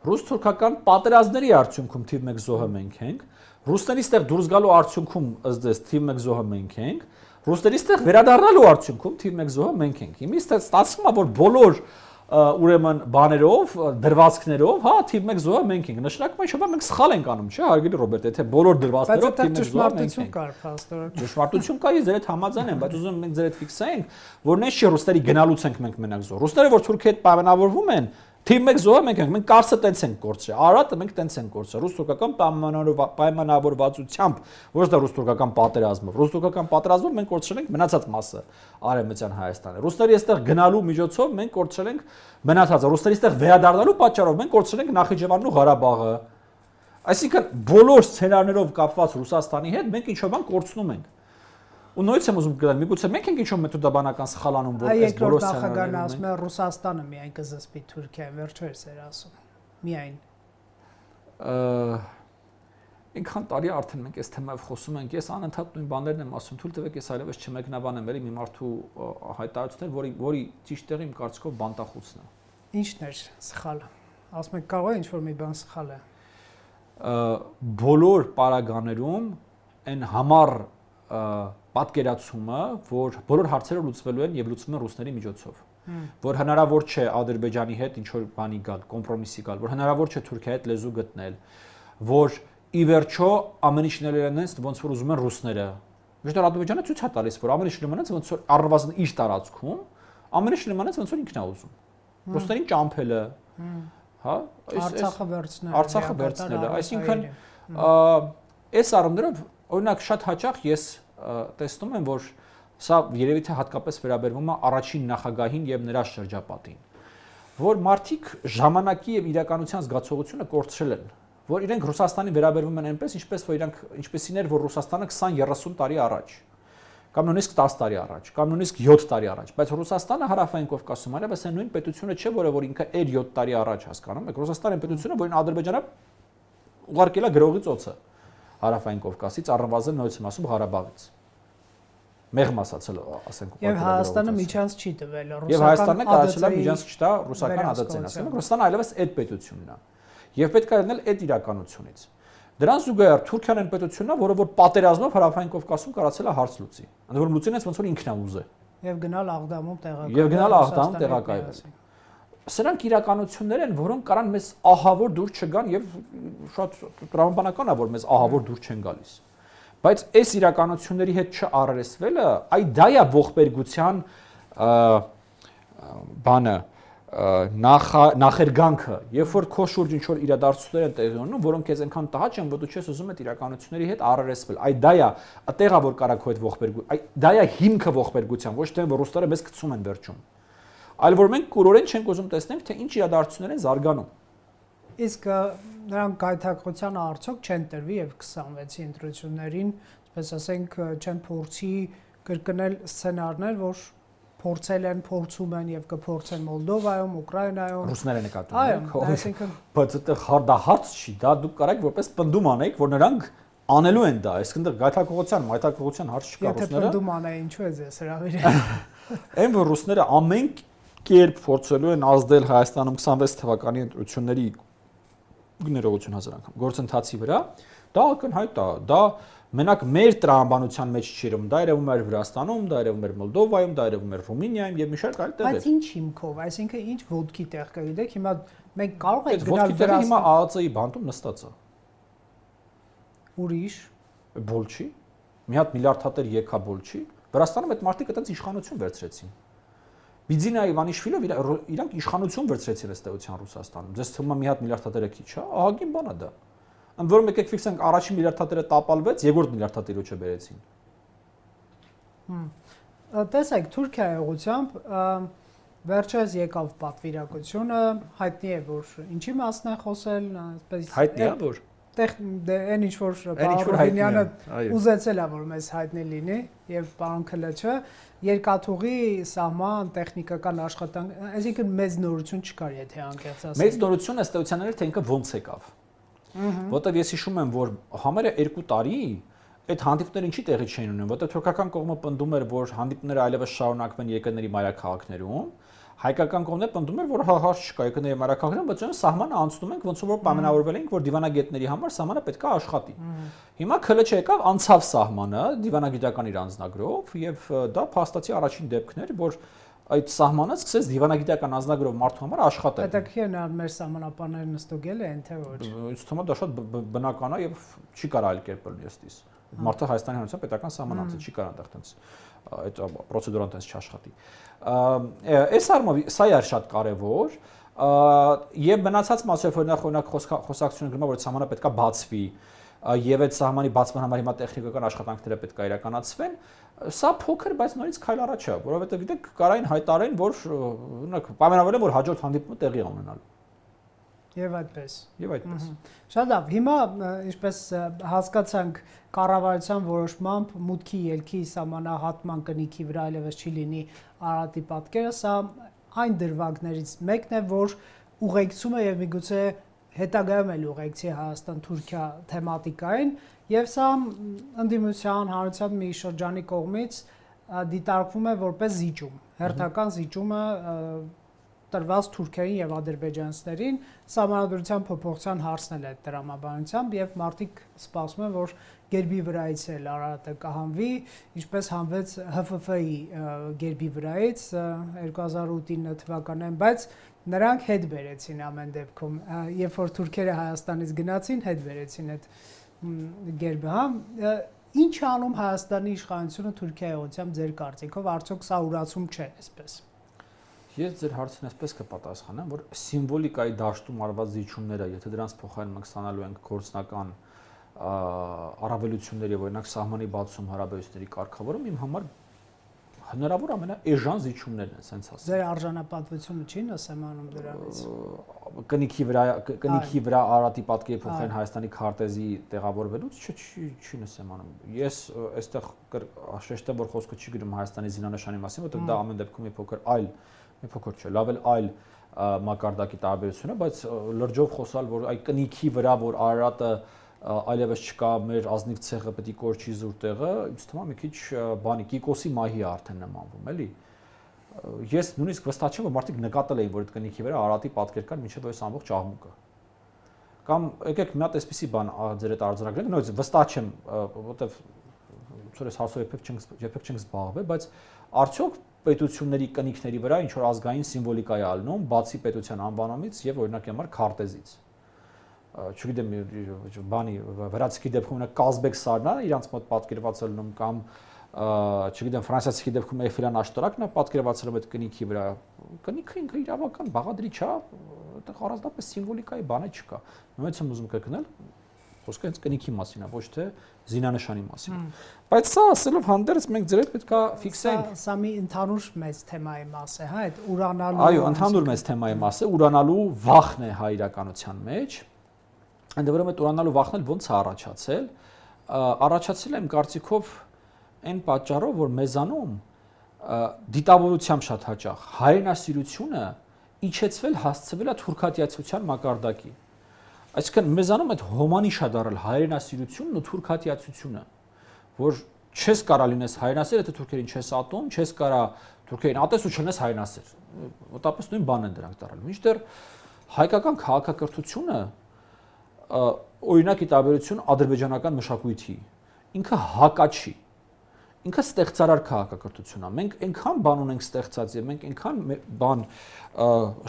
Ռուս-թուրքական պատերազմների արդյունքում թիվ 1 զոհը մենք ենք։ Ռուսներից տեղ դուրս գալու արդյունքում ըստ թիվ 1 զոհը մենք ենք, ռուսներից տեղ վերադառնալու արդյունքում թիվ 1 զոհը մենք ենք։ Հիմա ստացվում է, որ բոլոր ուրեմն բաներով, դրվածքներով, հա, թիվ 1 զոհը մենք ենք։ Նշանակում է, չէ՞, մենք սխալ ենք անում, չէ՞, հարգելի Ռոբերտ, եթե բոլոր դրվածքներով թիվ 1 զոհը մենք ենք։ կար, փաստորեն։ Ճշմարտություն կա, ես ձեր հետ համաձայն եմ, բայց ուզում եմ մենք ձեր հետ ֆիքսենք, որ նենց չի ռուսների գնալուց ենք մենք մենակ զոհ։ Ռուսները որ Թուրքիայի հետ պայմանավորվում են, թիվ 1 զոհը մենք ենք, մենք Կարսը տենց ենք կորցրել, Արարատը մենք տենց ենք կորցրել, ռուս-թուրքական պայմանավորվածությամբ, ոչ թե ռուս-թուրքական պատերազմով։ Ռուս-թուրքական պատերազմով մենք կորցրել ենք մնացած մասը Արևմտյան Հայաստանը։ Ռուսների այստեղ գնալու միջոցով մենք կորցրել ենք մնացածը, ռուսների այստեղ վերադառնալու պատճառով մենք կորցրել ենք Նախիջևանն ու Ղարաբաղը։ Այսինքն բոլոր սցենարներով կապված Ռուսաստանի հետ մենք ինչ-որ բան կորցնում ենք։ Ու նույնիսկ եմ ուզում գտնել, միգուցե մենք ենք ինչ-որ մեթոդաբանական սխալ անում, որ այս բոլոր սցենարները ասում են Ռուսաստանը միայն կզսպի Թուրքիային, վերջերս էր ասում։ Միայն Ինքան տարի արդեն մենք այս թեմայով խոսում ենք, ես անընդհատ նույն բաներն եմ ասում, թույլ տվեք ես այլևս չմեկնաբանեմ էլի մի մարդու հայտարարություններ, որի ճիշտ տեղը իմ կարծիքով բանտախուցն է։ Ինչն էր սխալը։ Ասում եք կարող է ինչ-որ մի բան սխալ է։ Բոլոր պարագաներում այն համառ պատկերացումը, որ բոլոր հարցերը լուծվելու են եւ լուծվում են ռուսների միջոցով, որ հնարավոր չէ Ադրբեջանի հետ ինչ որ բանի գալ, կոմպրոմիսի գալ, որ հնարավոր չէ Թուրքիայի հետ լեզու գտնել, որ ի վերջո ամեն ինչ ներերնից ոնց որ ուզում են ռուսները։ Միշտ Ադրբեջանը ցույց է տալիս, որ ամեն ինչ լիմանից ոնց որ առնվազն իր տարածքում, ամեն ինչ լիմանից ոնց որ ինքն է ուզում։ Ռուսներին ճամփելը, հա, Արցախը վերցնելը, այսինքն այս առումներով օրինակ շատ հաճախ ես տեսնում եմ, որ սա երևի թե հատկապես վերաբերվում է առաջին նախագահին եւ նրա շրջապատին, որ մարդիկ ժամանակի եւ իրականության զգացողությունը կորցրել են, որ իրենք Ռուսաստանին վերաբերվում են այնպես, ինչպեսին էր, որ Ռուսաստանը 20-30 տարի առաջ, կամ նույնիսկ 10 տարի առաջ, կամ նույնիսկ 7 տարի առաջ, բայց Ռուսաստանը Հարավային Կովկասում այլևս այն նույն պետությունը չէ, որը ինքը էր 7 տարի առաջ, հասկանում եք, Ռուսաստանը պետությունը, որին Ադրբեջանը ուղարկել է գրողի ծոցը Հարավային Կովկասից, առնվազն նույնիսկ եմ ասում Ղարաբաղից։ Մեղմ ասացել, ասենք, եւ Հայաստանը միջանց չի տվել, եւ Հայաստանը կարողացել է միջանց չտա ռուսական ԱԴՑ-ին, ասեմ, Ռուսաստանը այլևս այդ պետությունն է։ Եվ պետք է լինել այդ իրականությունից։ Դրան զուգահեռ Թուրքիան այն պետությունն է, որը որ պատերազմով Հարավային Կովկասում կարողացել է հարց լուծի։ Ընդ որում լուծինից ոնց որ ինքն է ուզել։ Եւ գնալ Աղդամում տեղակայվել։ Սրանք իրականություններ են, որոնք կարան մեզ ահավոր դուր չգան եւ շատ տրամաբանական է, որ մեզ ահավոր դուր չեն գալիս։ Բայց այս իրականությունների հետ չառերեսվելը, այ դա է ողբերգության բանը, նախերգանքը, երբ որ քո շուրջ ինչ որ իրադարձություններ են տեղի ունենում, որոնք քեզ այնքան տհաճ են, որ դու չես ուզում այդ իրականությունների հետ առերեսվել։ Այ դա է, այդտեղա որ կարա քո այդ ողբերգություն, այ դա է հիմքը ողբերգության, ոչ թե որ ռուսները մեզ գցում են վերջում։ Այլ որ մենք կուրորեն չենք ուզում տեսնենք, թե ինչ իրադարձություններ են զարգանում։ Իսկ նրանք գայթակղության արդյոք չեն տրվի եւ 26-ի ընտրություններին, այսպես ասենք, չեն փորձի կրկնել սցենարներ, որ փորձել են, փորձում են եւ կփորձեն Մոլդովայում, Ուկրաինայում։ Ռուսները նկատում են։ Այսինքն, բայց այդտեղ դա հարց չի, դա դուք կարեք որպես պնդում անեք, որ նրանք անելու են դա, այսինքն դեռ գայթակղության, մայթակղության հարց չկա ռուսները։ Եթե պնդում անեն, ինչու է ձեզ հրավիրել։ Այն որ ռուսները ամեն կերպ փորձելու են ազդել Հայաստանում 26 թվականի ընտրությունների ներողություն 1000 անգամ գործընթացի վրա, դա ակնհայտ է, դա մենակ մեր տրամաբանության մեջ չի երևում, դա երևում էր Վրաստանում, դա երևում էր Մոլդովայում, դա երևում էր Ռումինիայում եւ մի շարք այլ տեղեր։ Բայց ինչ հիմքով, այսինքն ինչ ոդկի տեղ կա, գիտեք, հիմա մենք կարող ենք գնալ Վրաստան։ Հիմա ԱԱԾ-ի բանտում նստած է։ Ուրիշ Բոլչի, մի հատ միլիարդատեր եկա Բոլչի, Վրաստանում այդ մարդիկ այդպես իշխանություն վերցրեցին։ Բիձինա Իվանիշվիլով իրանք իշխանություն վերցրեցին ըստ էության Ռուսաստանում։ Ձեզ թվում է մի հատ միլիարդատերը քիչ է, ահագին բան է դա։ Ընդ որում եկեք ֆիքսենք առաջին միլիարդատերը տապալվեց, երկրորդ միլիարդատերը չբերեցին։ Տեսեք, Թուրքիայի ուղղությամբ վերջերս եկավ պատվիրակությունը, հայտնի է, որ ինչի մասն է խոսել, այսպես հայտնի է, որ այն ինչ որ Պարոյանը ուզեցել է, որ մեզ հայտնի լինի, եւ պարոն Քլեչը երկաթուղի սահման տեխնիկական աշխատանք, այսինքն մեծ նորություն չկար, եթե անկեղծ ասեմ։ Մեծ նորությունը ըստ էության էր, թե ինքը ոնց եկավ։ Որտեղ ես հիշում եմ, որ համարը 2 տարի այդ հանդիպումները ինչի տեղի չէին ունենում, որտեղ թուրքական կողմը պնդում էր, որ հանդիպումները այլևս շարունակվեն երկրների մայրաքաղաքներում, հայկական կողմը պնդում էր, որ հարց չկա երկրների մայրաքաղաքներում, բայց այն սահմանը անցնում ենք, ոնց որ պայմանավորվել ենք, որ դիվանագետների համար սահմանը պետք է աշխատի։ Հիմա Քլեչը եկավ, անցավ սահմանը դիվանագիտական իր անձնագրով, եւ դա փաստացի առաջին դեպքն էր, որ այդ սահմանը սկսեց դիվանագիտական անձնագրով մարդու համար աշխատել։ Հետաքրքիր է մեր սահմանապանները նստոգել են թե ոչ։ Ինձ թվում է դա շատ բնական է եւ չի կարող այլ կերպ լինի ըստիս։ Մարդը Հայաստանի Հանրապետության պետական սահմանանցը չի կարող այնտեղ տենց այդ պրոցեդուրան տենց չաշխատի։ Այս առումով սա է շատ կարեւոր եւ մնացած մասով օրինակ խոսակցությունը գնում է որ սահմանը պետքա բացվի եւ այդ սահմանի բացման համար հիմա տեխնիկական աշխատանքները պետք է իրականացվեն, սա փոքր, բայց նորից քայլ առաջ է, որովհետեւ գիտեք կարային հայտարարեն, որ օրինակ պայմանավորել որ հաջորդ հանդիպումը տեղի է ունենալու։ Եվ այդպես։ Եվ այդպես։ Շատ լավ, հիմա ինչպես հասկացանք կառավարության որոշմամբ մուտքի ելքի սահմանահատման կնիքի վրա այլևս չի լինի Արարատի պատկերը, սա այն դրվագներից մեկն է, որ ուղեկցում է եւ միգուցե հետագայում էլ ուղեկցի Հայաստան-Թուրքիա թեմատիկային եւ սա ընդդիմության հանրության մի շրջանի կողմից դիտարկվում է որպես զիջում, հերթական զիջումը տրված Թուրքիային եւ ադրբեջանցիներին սահմանադրության փոփոխության հարցնել այդ դրամաբանությամբ եւ մարդիկ սպասում են որ գերբի վրայից էլ Արարատը կհանվի, ինչպես հանվեց ՀՖՖ-ի գերբի վրայից 2008 թվականին, բայց նրանք հետ բերեցին ամեն դեպքում, երբ որ թուրքերը Հայաստանից գնացին, հետ բերեցին այդ գերբը, հա, ինչ է անում Հայաստանի իշխանությունը Թուրքիայի ուղղությամբ ձեր կարծիքով, արդյոք սա ուրացում չէ, այսպես։ Ես ձեր հարցին այսպես կպատասխանեմ, որ սիմվոլիկայի դաշտում արված զիջումները, եթե դրանց փոխարեն մենք ստանալու ենք գործնական առավելություններ եւ օրինակ սահմանի բացում հարաբերությունների կարգավորում, իմ համար հնարավոր ամենաէժան զիջումներն են, սենց ասեմ։ Ձեր արժանապատվությունը չի նսեմանում դրանից։ Կնիքի վրա Արարատի պատկերի փոխարեն Հայաստանի քարտեզի տեղավորվելուց չի նսեմանում։ Ես այստեղ շեշտեմ, որ խոսքը չի գնում Հայաստանի զինանշանի մասին, որտեղ դա ամեն դեպքում մի փոքր չէ, լավ էլ այլ մակարդակի տարբերություն է, բայց լրջով խոսալ, որ այ կնիքի վրա, որ Արարատը այլևս չկա մեր ազնիվ ցեղը պետք է կորչի զուր տեղը, ինձ թվում է մի քիչ բանի Կիկոսի մահի է արդեն նմանվում, էլի։ Ես նույնիսկ վստահ չեմ, որ մարդիկ նկատել էին, որ այդ կնիքի վրա Արարատի պատկեր կան մինչև այս ամբողջ աղմուկը։ Կամ եկեք մի հատ այսպեսի բան ձեր հետ արձանագրենք, նույնիսկ վստահ չեմ, որովհետև ցորես հարցով երբեք չենք զբաղվել, բայց արդյոք պետությունների կնիքների վրա ինչ որ ազգային սիմվոլիկա է ալնում, բացի պետության անվանումից եւ օրինակի համար քարտեզից։ Չգիտեմ, բանի վրացիքի դեպքում նա Կազբեկ սարն է իրանց մոտ պատկերված ելնում կամ չգիտեմ ֆրանսիացիքի դեպքում Էյֆելյան աշտարակն է պատկերված ելնում այդ կնիքի վրա։ Կնիքը ինքը իրավական բաղադրիչ է, այդտեղ առանձնապես սիմվոլիկայի բանը չկա։ Նույնիսկ եմ ուզում կրկնել, խոսքը հենց կնիքի մասին է, ոչ թե զինանշանի մասին։ Բայց սա ասելով հանդերձ մենք ձեր հետ պետք է ֆիքսենք։ Սա մի ընդհանուր մեծ թեմայի մաս է, հա, այդ ուրանալու։ Այո, ընդհանուր մեծ թեմայի մաս է, ուրանալու վախն է հայ իրականության մեջ։ Այնտեղ որում այդ ուրանալու վախն էլ ոնց է առաջացել։ Առաջացել է իմ կարծիքով այն պատճառով, որ մեզանում դիտավորությամբ շատ հաճախ հայրենասիրությունը իջեցվել հասցվել է թուրքատիացության մակարդակի։ Այսինքն մեզանում այդ հոմանիշ է դարել հայրենասիրությունն ու թուրքատիացությունը, որ չես կարա լինես հայրենասեր, եթե թուրքերին չես ատում, չես կարա թուրքերին ատես ու չլինես հայրենասեր։ Մոտավորապես նույն բանն են դրանք դարել։ Մինչդեռ հայկական քաղաքակրթությունը օրինակի տարբերություն ադրբեջանական մշակույթի ինքը հակաչի, ինքը ստեղծարար քաղաքակրթություն է։ Մենք այնքան բան ունենք ստեղծած եւ մենք այնքան բան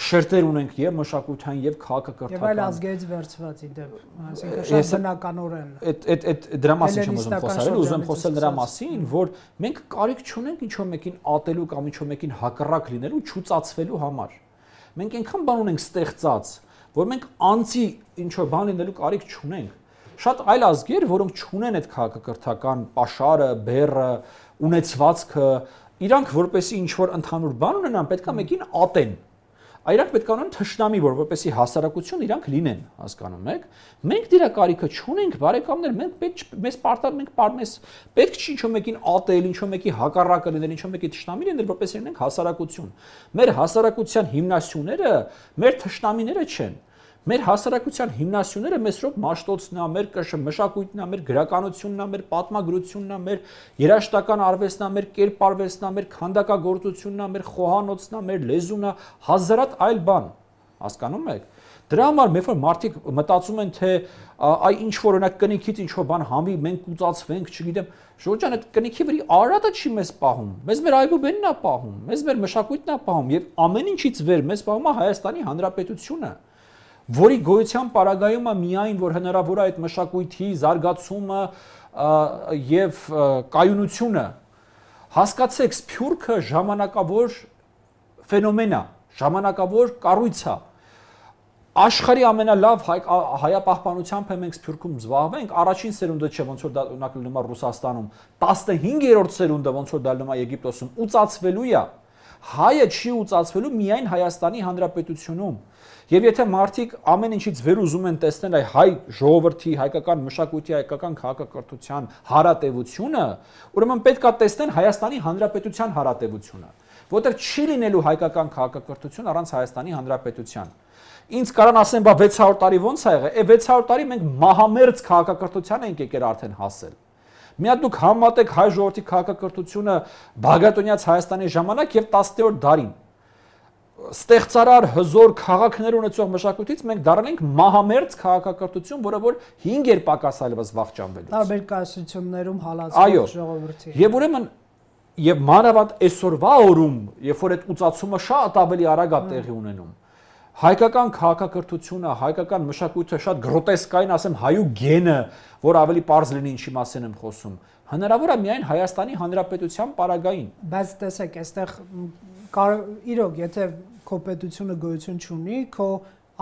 շերտեր ունենք եւ մշակութային եւ քաղաքակրթական։ Եվ այլ ազգերից վերցված իդեպ, այսինքն շատ բնականորեն։ Այդ դրա մասին չեմ ուզում խոսալ, ուզում խոսել նրա մասին, որ մենք կարիք չունենք ինչ-որ մեկին ատելու կամ ինչ-որ մեկին հակառակ լինելու, չուծացվելու համար։ Մենք այնքան բան ունենք ստեղծած, որ մենք անձի ինչ-որ բան լինելու կարիք չունենք։ Շատ այլ ազգեր, որոնք չունեն այդ քաղաքակրթական պաշարը, բեռը, ունեցվածքը, իրանք որպեսի ինչ-որ ընդհանուր բան ունենան, պետք է մեկին ատեն։ Իրանք պետք է ունենան թշնամի, որպեսի հասարակություն իրանք լինեն, հասկանում եք։ Մենք դրա կարիքը չունենք, բարեկամներ, մենք պետք չի ինչ-որ մեկին ատել, ինչ-որ մեկի հակառակը լինել, ինչ-որ մեկի թշնամի լինել, որպեսի լինենք հասարակություն։ Մեր հասարակության հիմնասյուները մեր թշնամիները չեն։ Մեր հասարակության հիմնասյուները մեծրոք մաշտոցն է, մեր մշակույթն է, մեր գրականությունն է, մեր պատմագրությունն է, մեր երաժշտական արվեստն է, մեր կերպարվեստն է, մեր քանդակագործությունն է, մեր խոհանոցն է, մեր լեզուն է, հազարատ այլ բան, հասկանում եք։ Դրա համար մեր որ մարդիկ մտածում են թե այ ինչ որ օրինակ կնիքից ինչ որ բան համի մենք կուծացվենք, չգիտեմ, Ժողովուրդ ջան, այդ կնիքի վրի արարատը չի մեզ պահում, մեզ մեր այբուբենն է պահում, մեզ մեր մշակույթն է պահում եւ ամեն ինչից վեր մեզ պահում է Հայաստանի Հանրապետությունը, որի գոյության պարագայում է միայն որ հնարավոր է այդ մշակույթի զարգացումը եւ կայունությունը։ Հասկացեք, Սփյուռքը ժամանակավոր ֆենոմեն է, ժամանակավոր կառույց է։ Աշխարհի ամենալավ հայապահպանությամբ մենք Սփյուռքում զբաղվենք, առաջին սերունդը չէ, ոնց որ դա օրինակ լինում է Ռուսաստանում, 15-րդ սերունդը ոնց որ դա լինում է Եգիպտոսում, ուծացվելու է։ Հայը չի ուծացվելու միայն Հայաստանի Հանրապետությունում։ Եվ եթե մարդիկ ամեն ինչից վեր ուզում են տեսնել այ հայ ժողովրդի, հայկական մշակույթի, հայկական քաղաքակրթության հարատևությունը, ուրեմն պետք է տեսնեն Հայաստանի Հանրապետության հարատևությունը, որտեղ չի լինելու հայկական քաղաքակրթություն առանց Հայաստանի Հանրապետության։ Ինձ կարան ասեն, բա 600 տարի ո՞նց է եղել։ Է 600 տարի մենք մահամերձ քաղաքակրթության ենք եկել արդեն հասել։ Մի հատ դուք համատեք հայ ժողովրդի քաղաքակրթությունը Բաղդատոնյաց Հայաստանի ժամանակ եւ 10-րդ դարին ստեղծարար հզոր քաղաքներ ունեցող մշակույթից մենք դառել ենք մահամերձ քաղաքակրթություն, որը որ 5 պակասալվս վախճանվելուց։ Տարբեր կայսություններում հալածվող ժողովրդի։ Եվ ուրեմն եւ մանավանդ այսօրվա օրում, երբ որ այդ ուծացումը շատ ավելի արագ է տեղի ունենում, հայկական քաղաքակրթությունը, հայկական մշակույթը շատ գրոտեսկային, ասեմ, հայու գենը, որ ավելի པարզ լինի ինչի մասին եմ խոսում, հնարավոր է միայն Հայաստանի Հանրապետության պարագային։ Բայց տեսեք, այստեղ իրոք, եթե քո պետությունը գոյություն չունի, քո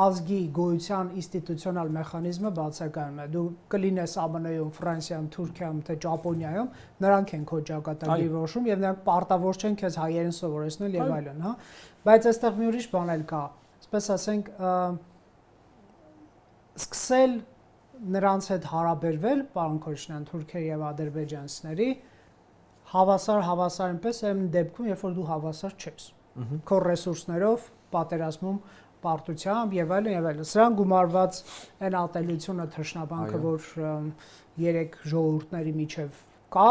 ազգի գոյության ինստիտուցիոնալ մեխանիզմը բացակայում է։ Դու կլինես ԱՄՆ-ում, Ֆրանսիայում, Թուրքիայում, թե Ճապոնիայում, նրանք են քո ճակատագրի որոշում եւ նրանք պարտավոր չեն քեզ հայերեն սովորեցնել եւ այլն, հա։ Բայց այստեղ մի ուրիշ բան էլ կա, ասես ասենք, սկսել նրանց հետ հարաբերվել, պարոն Քոչարյան, թուրքերի եւ ադրբեջանցիների հավասար այնպես այն դեպքում, երբ որ դու հավասար չես։ Քո ռեսուրսներով պատերազմում պարտությամբ եւ այլն։ Սրան գումարված այն ատելությունը թշնամանքը, որ 3 ժողովուրդների միջև կա,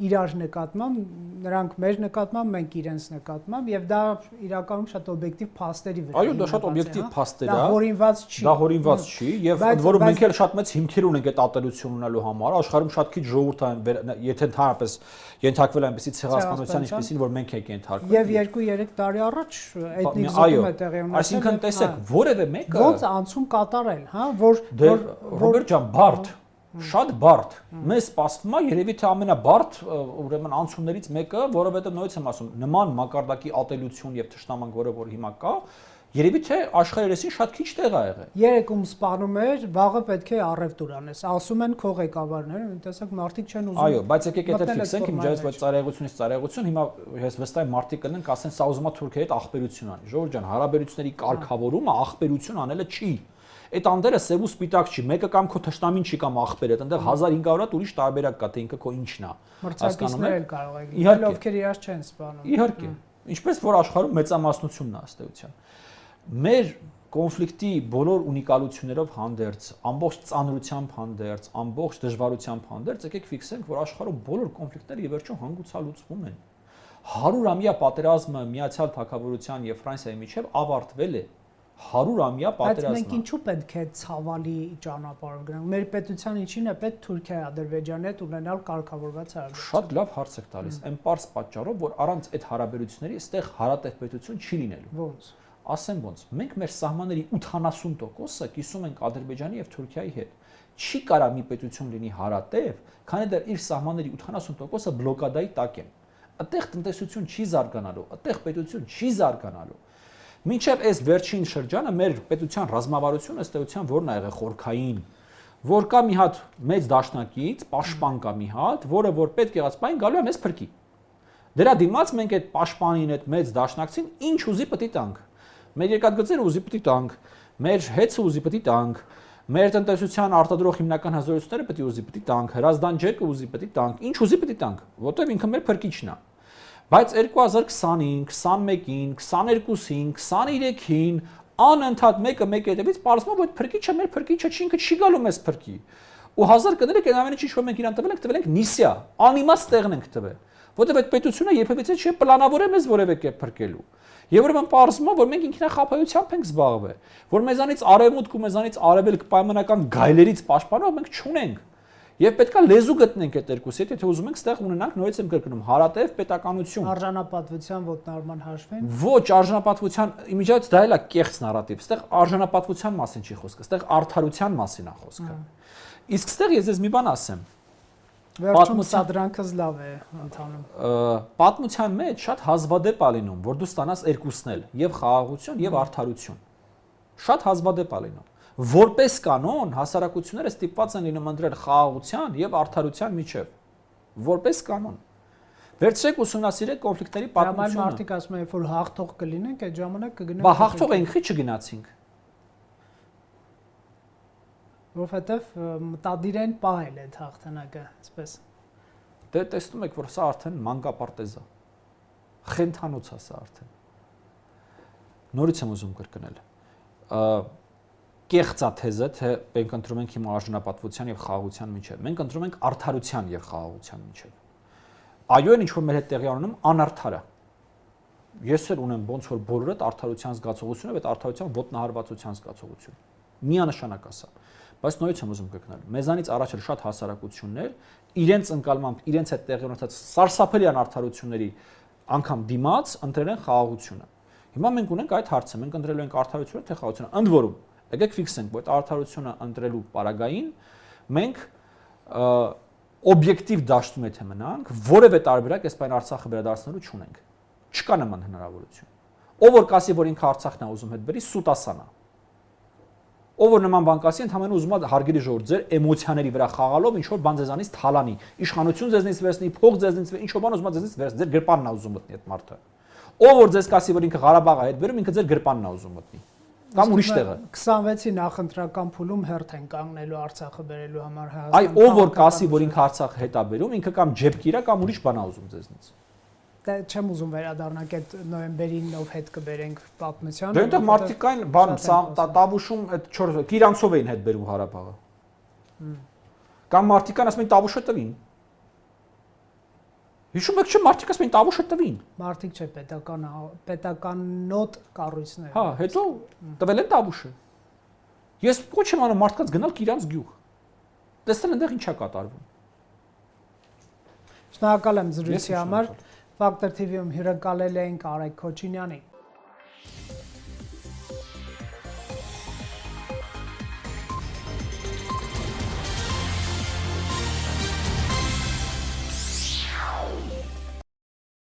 իրար նկատմամբ, նրանք մեր նկատմամբ, մենք իրենց նկատմամբ եւ դա իրականում շատ օբյեկտիվ փաստերի վրա։ Այո, դա շատ օբյեկտիվ փաստեր է։ Դա հորինված չի։ Դա հորինված չի եւ ընդ որում մենք էլ շատ մեծ հիմքեր ունենք այդ ատելություն ունենալու համար։ Աշխարհում շատ քիչ ժողովուրդ են, եթե ընդհանրապես ենթարկվել այնպեսի ցեղասպանության, ինչպեսին որ մենք ենք ենթարկվել։ Եվ 2-3 տարի առաջ էթնիկ զոհում է տեղի ունեցել։ Այսինքն տեսեք, որևէ մեկը ոնց անցում կատարել, հա, որ Ռոբերտ ջան, բարդ շատ բարդ։ Մեզ սպասվում է երևի թե ամենաբարդ ուրեմն անցումներից մեկը, որովհետև նույնիսկ եմ ասում, նման մակարդակի ատելություն եւ թշնամանք, որը որ հիմա կա, երևի թե աշխարհի երեսին շատ քիչ տեղ է եղել։ Երեկում սպանում էր, վաղը պետք է առևտուր անես։ Ասում են քո ղեկավարները, տեսակ մարդիկ չեն ուզում։ Այո, բայց եկեք դա ֆիքսենք, իմ ջայս բայց ծառայությունից ծառայություն, հիմա ես վստահ եմ մարդիկ կլինեն, կասեն սա ուզում է Թուրքիայի հետ ախպերություն անի։ Ժողովուրդ ջան, հարաբերությունների կարգավորումը ախպերություն անելը չի։ Այդ անդերը սև ու սպիտակ չի, մեկը կամ քո թշնամին չի կամ ախպերը, այնտեղ 1500 հատ ուրիշ տարբերակ կա, թե ինքը քո ինչն է։ Մրցակիցներ էլ կարող եք լինել, ովքեր իրար չեն սպանում։ Իհարկե։ Ինչպես որ աշխարհում մեծամասնությունն է ըստ էության։ Մեր կոնֆլիկտի բոլոր ունիկալություններով հանդերձ, ամբողջ ծանրությամբ հանդերձ, ամբողջ դժվարությամբ հանդերձ, եկեք ֆիքսենք, որ աշխարհում բոլոր կոնֆլիկտները ի վերջո հանգուցալուծվում են։ 100-ամյա պատերազմը Միացյալ Թագավորության եւ Ֆրանսիայի միջև ավարտվել է։ 100-ամյա պատերազմը։ Բայց մենք ինչու պետք է ցավալի ճանապարհով գնանք։ Մեր պետության ինչին է պետք Թուրքիայի, Ադրբեջանի հետ ունենալ կարգավորված հարաբերություն։ Շատ լավ հարց եք տալիս։ Այն պարզ պատճառով, որ առանց այդ հարաբերությունների այստեղ հարատև պետություն չի լինելու։ Ոնց։ Ասեմ ոնց։ Մենք մեր սահմանների 80%-ը կիսում ենք Ադրբեջանի եւ Թուրքիայի հետ։ Չի կարա մի պետություն լինի հարատև, քանի դեռ իր սահմանների 80%-ը բլոկադայի տակ են։ Այդտեղ տնտեսություն չի զարգանալու, այդտեղ պետություն չի զարգանալու։ Մինչև այս վերջին շրջանը մեր պետության ռազմավարությունը ըստ էության որն է եղել խորքային, որ կա մի հատ մեծ դաշնակից, պաշտպան կա մի հատ, որը որ պետք եղած բան գալու է մեզ փրկի։ Դրա դիմաց մենք այդ պաշտպանին, այդ մեծ դաշնակցին ինչ ուզի պետք է տանք։ Մեր երկաթգծերը ուզի պետք է տանք, մեր հեծը ուզի պետք է տանք, մեր տնտեսության արտադրող հիմնական հզորությունները պետք է ուզի պետք է տանք, հրազդան ջեկը ուզի պետք է տանք, ինչ ուզի պետք է տանք, որտեղ ինքը մեր փրկիչն է։ Բայց 2020-ին, 21-ին, 22-ին, 23-ին անընդհատ մեկը հետևից պարզվում է, որ փրկիչը մեր փրկիչը չի, ինքը չի գալու մեզ փրկի։ Ու 1000 կներեք այն ամենը ինչ որ մենք իրան տվել ենք Նիսիա, անիմաստ տեղն ենք տվել։ Որտեղ այդ պետությունը երբևէ չի պլանավորել մեզ որևէ կերպ փրկելու։ Եվ ուրեմն պարզվում է, որ մենք ինքնախապայությամբ ենք զբաղվել, որ մեզանից արևմուտք ու մեզանից արևելք պայմանական գայլերից պաշտպանող մենք չունենք։ Եվ պետքա լեզու գտնենք այդ երկուսի, եթե ուզում ենք ստեղ ունենանք նորից եմ կրկնում հարատև պետականություն։ Արժանապատվության ոտնարման հաշվին։ Ոչ, արժանապատվության իմիջիայից դա էլ է կեղծ նարատիվ։ Ստեղ արժանապատվության մասին չի խոսքը, ստեղ արդարության մասին է խոսքը։ Իսկ ստեղ ես մի բան ասեմ։ Վերջում սադրանքս լավ է ընթանում։ Պատմության մեջ շատ հազվադեպ է լինում, որ դու ստանաս երկուսն էլ, եւ խաղաղություն, եւ արդարություն։ Շատ հազվադեպ է լինում։ Որպես կանոն հասարակությունները ստիպված են լինում ընտրել խաղաղության եւ արդարության միջև։ Որպես կանոն։ Վերցրեք ուսումնասիրեք կոնֆլիկտների պատմությունը։ Բայց մարդիկ ասում են, որ հաղթող կլինենք, այդ ժամանակ կգնանք։ Բա հաղթող ենք, խի չգնացինք։ Որովհետեւ մտադիր են պահել այդ հաղթանակը, այսպես։ Դե տեսնում եք, որ սա արդեն մանկապարտեզ է։ Խենթանոց է սա արդեն։ Նորից եմ ուզում կրկնել։ Կեղծա թեզը, թե մենք ընտրում ենք հիմա արժանապատվության եւ խաղաղության միջև։ Մենք ընտրում ենք արդարության եւ խաղաղության միջև։ Այո, ինչ որ մեր հետ տեղի ունենում անարդար է։ Ես էլ ունեմ ոնց որ բոլորը արդարության զգացողություն եւ այդ արդարության ոտնահարվածության զգացողություն։ Միանշանակ ասա։ Բայց նույնից եմ ուզում կրկնել։ Մեզանից առաջ էլ շատ հասարակություններ իրենց ընկալմամբ, իրենց հետ տեղի ունեցած սարսափելի անարդարությունների անգամ դիմաց ընտրել են խաղաղությունը։ Հիմա մենք ունենք այդ հարցը, մենք ընտրելու ենք արդարությունը թե խաղաղությունը։ Ընդ որում, եկեք ֆիքսենք, որ այդ արդարությունը ընտրելու պարագային մենք օբյեկտիվ դաշտում եթե մնանք, որևէ տարբերակ այս բան Արցախը վերադարձնելու չունենք։ Չկա նման հնարավորություն։ Ով որ կասի, որ ինքը Արցախն է ուզում հետ բերի, սուտասանա։ Ով որ նման բան կասի, ընդհանրապես ուզում է հարգելի ժողովուրդ ձեր էմոցիաների վրա խաղալով ինչ որ բան ձեզանից թալանի, իշխանություն ձեզնից վերցնի, փող ձեզնից, ինչ որ բան ուզում է ձեզնից վերցնի, ձեր գրպանն է ուզում մտնի այդ մարդը։ Ով որ ձեզ կասի, որ ինքը Ղարաբաղը հետ բերում, ինքը ձեր գրպանն է ուզում մտնի։ Կամ ուրիշ տեղը։ 26-ի նախընտրական փուլում հերթ են կանգնելու Արցախը բերելու համար Հայաստան։ Այ ով որ կասի, որ ինքը Արցախը հետ է բերում, ինքը կամ ջեփկիր է, կամ ուրիշ բան է ուզում ձեզնից։ Դե չեմ ուզում վերադառնանք այդ նոյեմբերին ով հետ կբերենք պատմությանը։ Դե այնտեղ մարդիկ այն բան տավուշում այդ 4 Կիրանցով էին հետ բերում Ղարաբաղը։ Կամ մարդիկ ասում են տավուշը տվին։ Հիշում եք չէ մարդիկ ասում են տավուշը տվին։ Մարդիկ չէ պետականոտ կառույցներ։ Հա, հետո տվել են տավուշը։ Ես ոչ եմ անում մարդկանց գնալ Կիրանց գյուղ։ Տեսնել այնտեղ ինչա կատարվում։ Շնորհակալ եմ զրույցի համար։ Factor TV-ում հյուրընկալել էինք Արայք Քոչինյանին։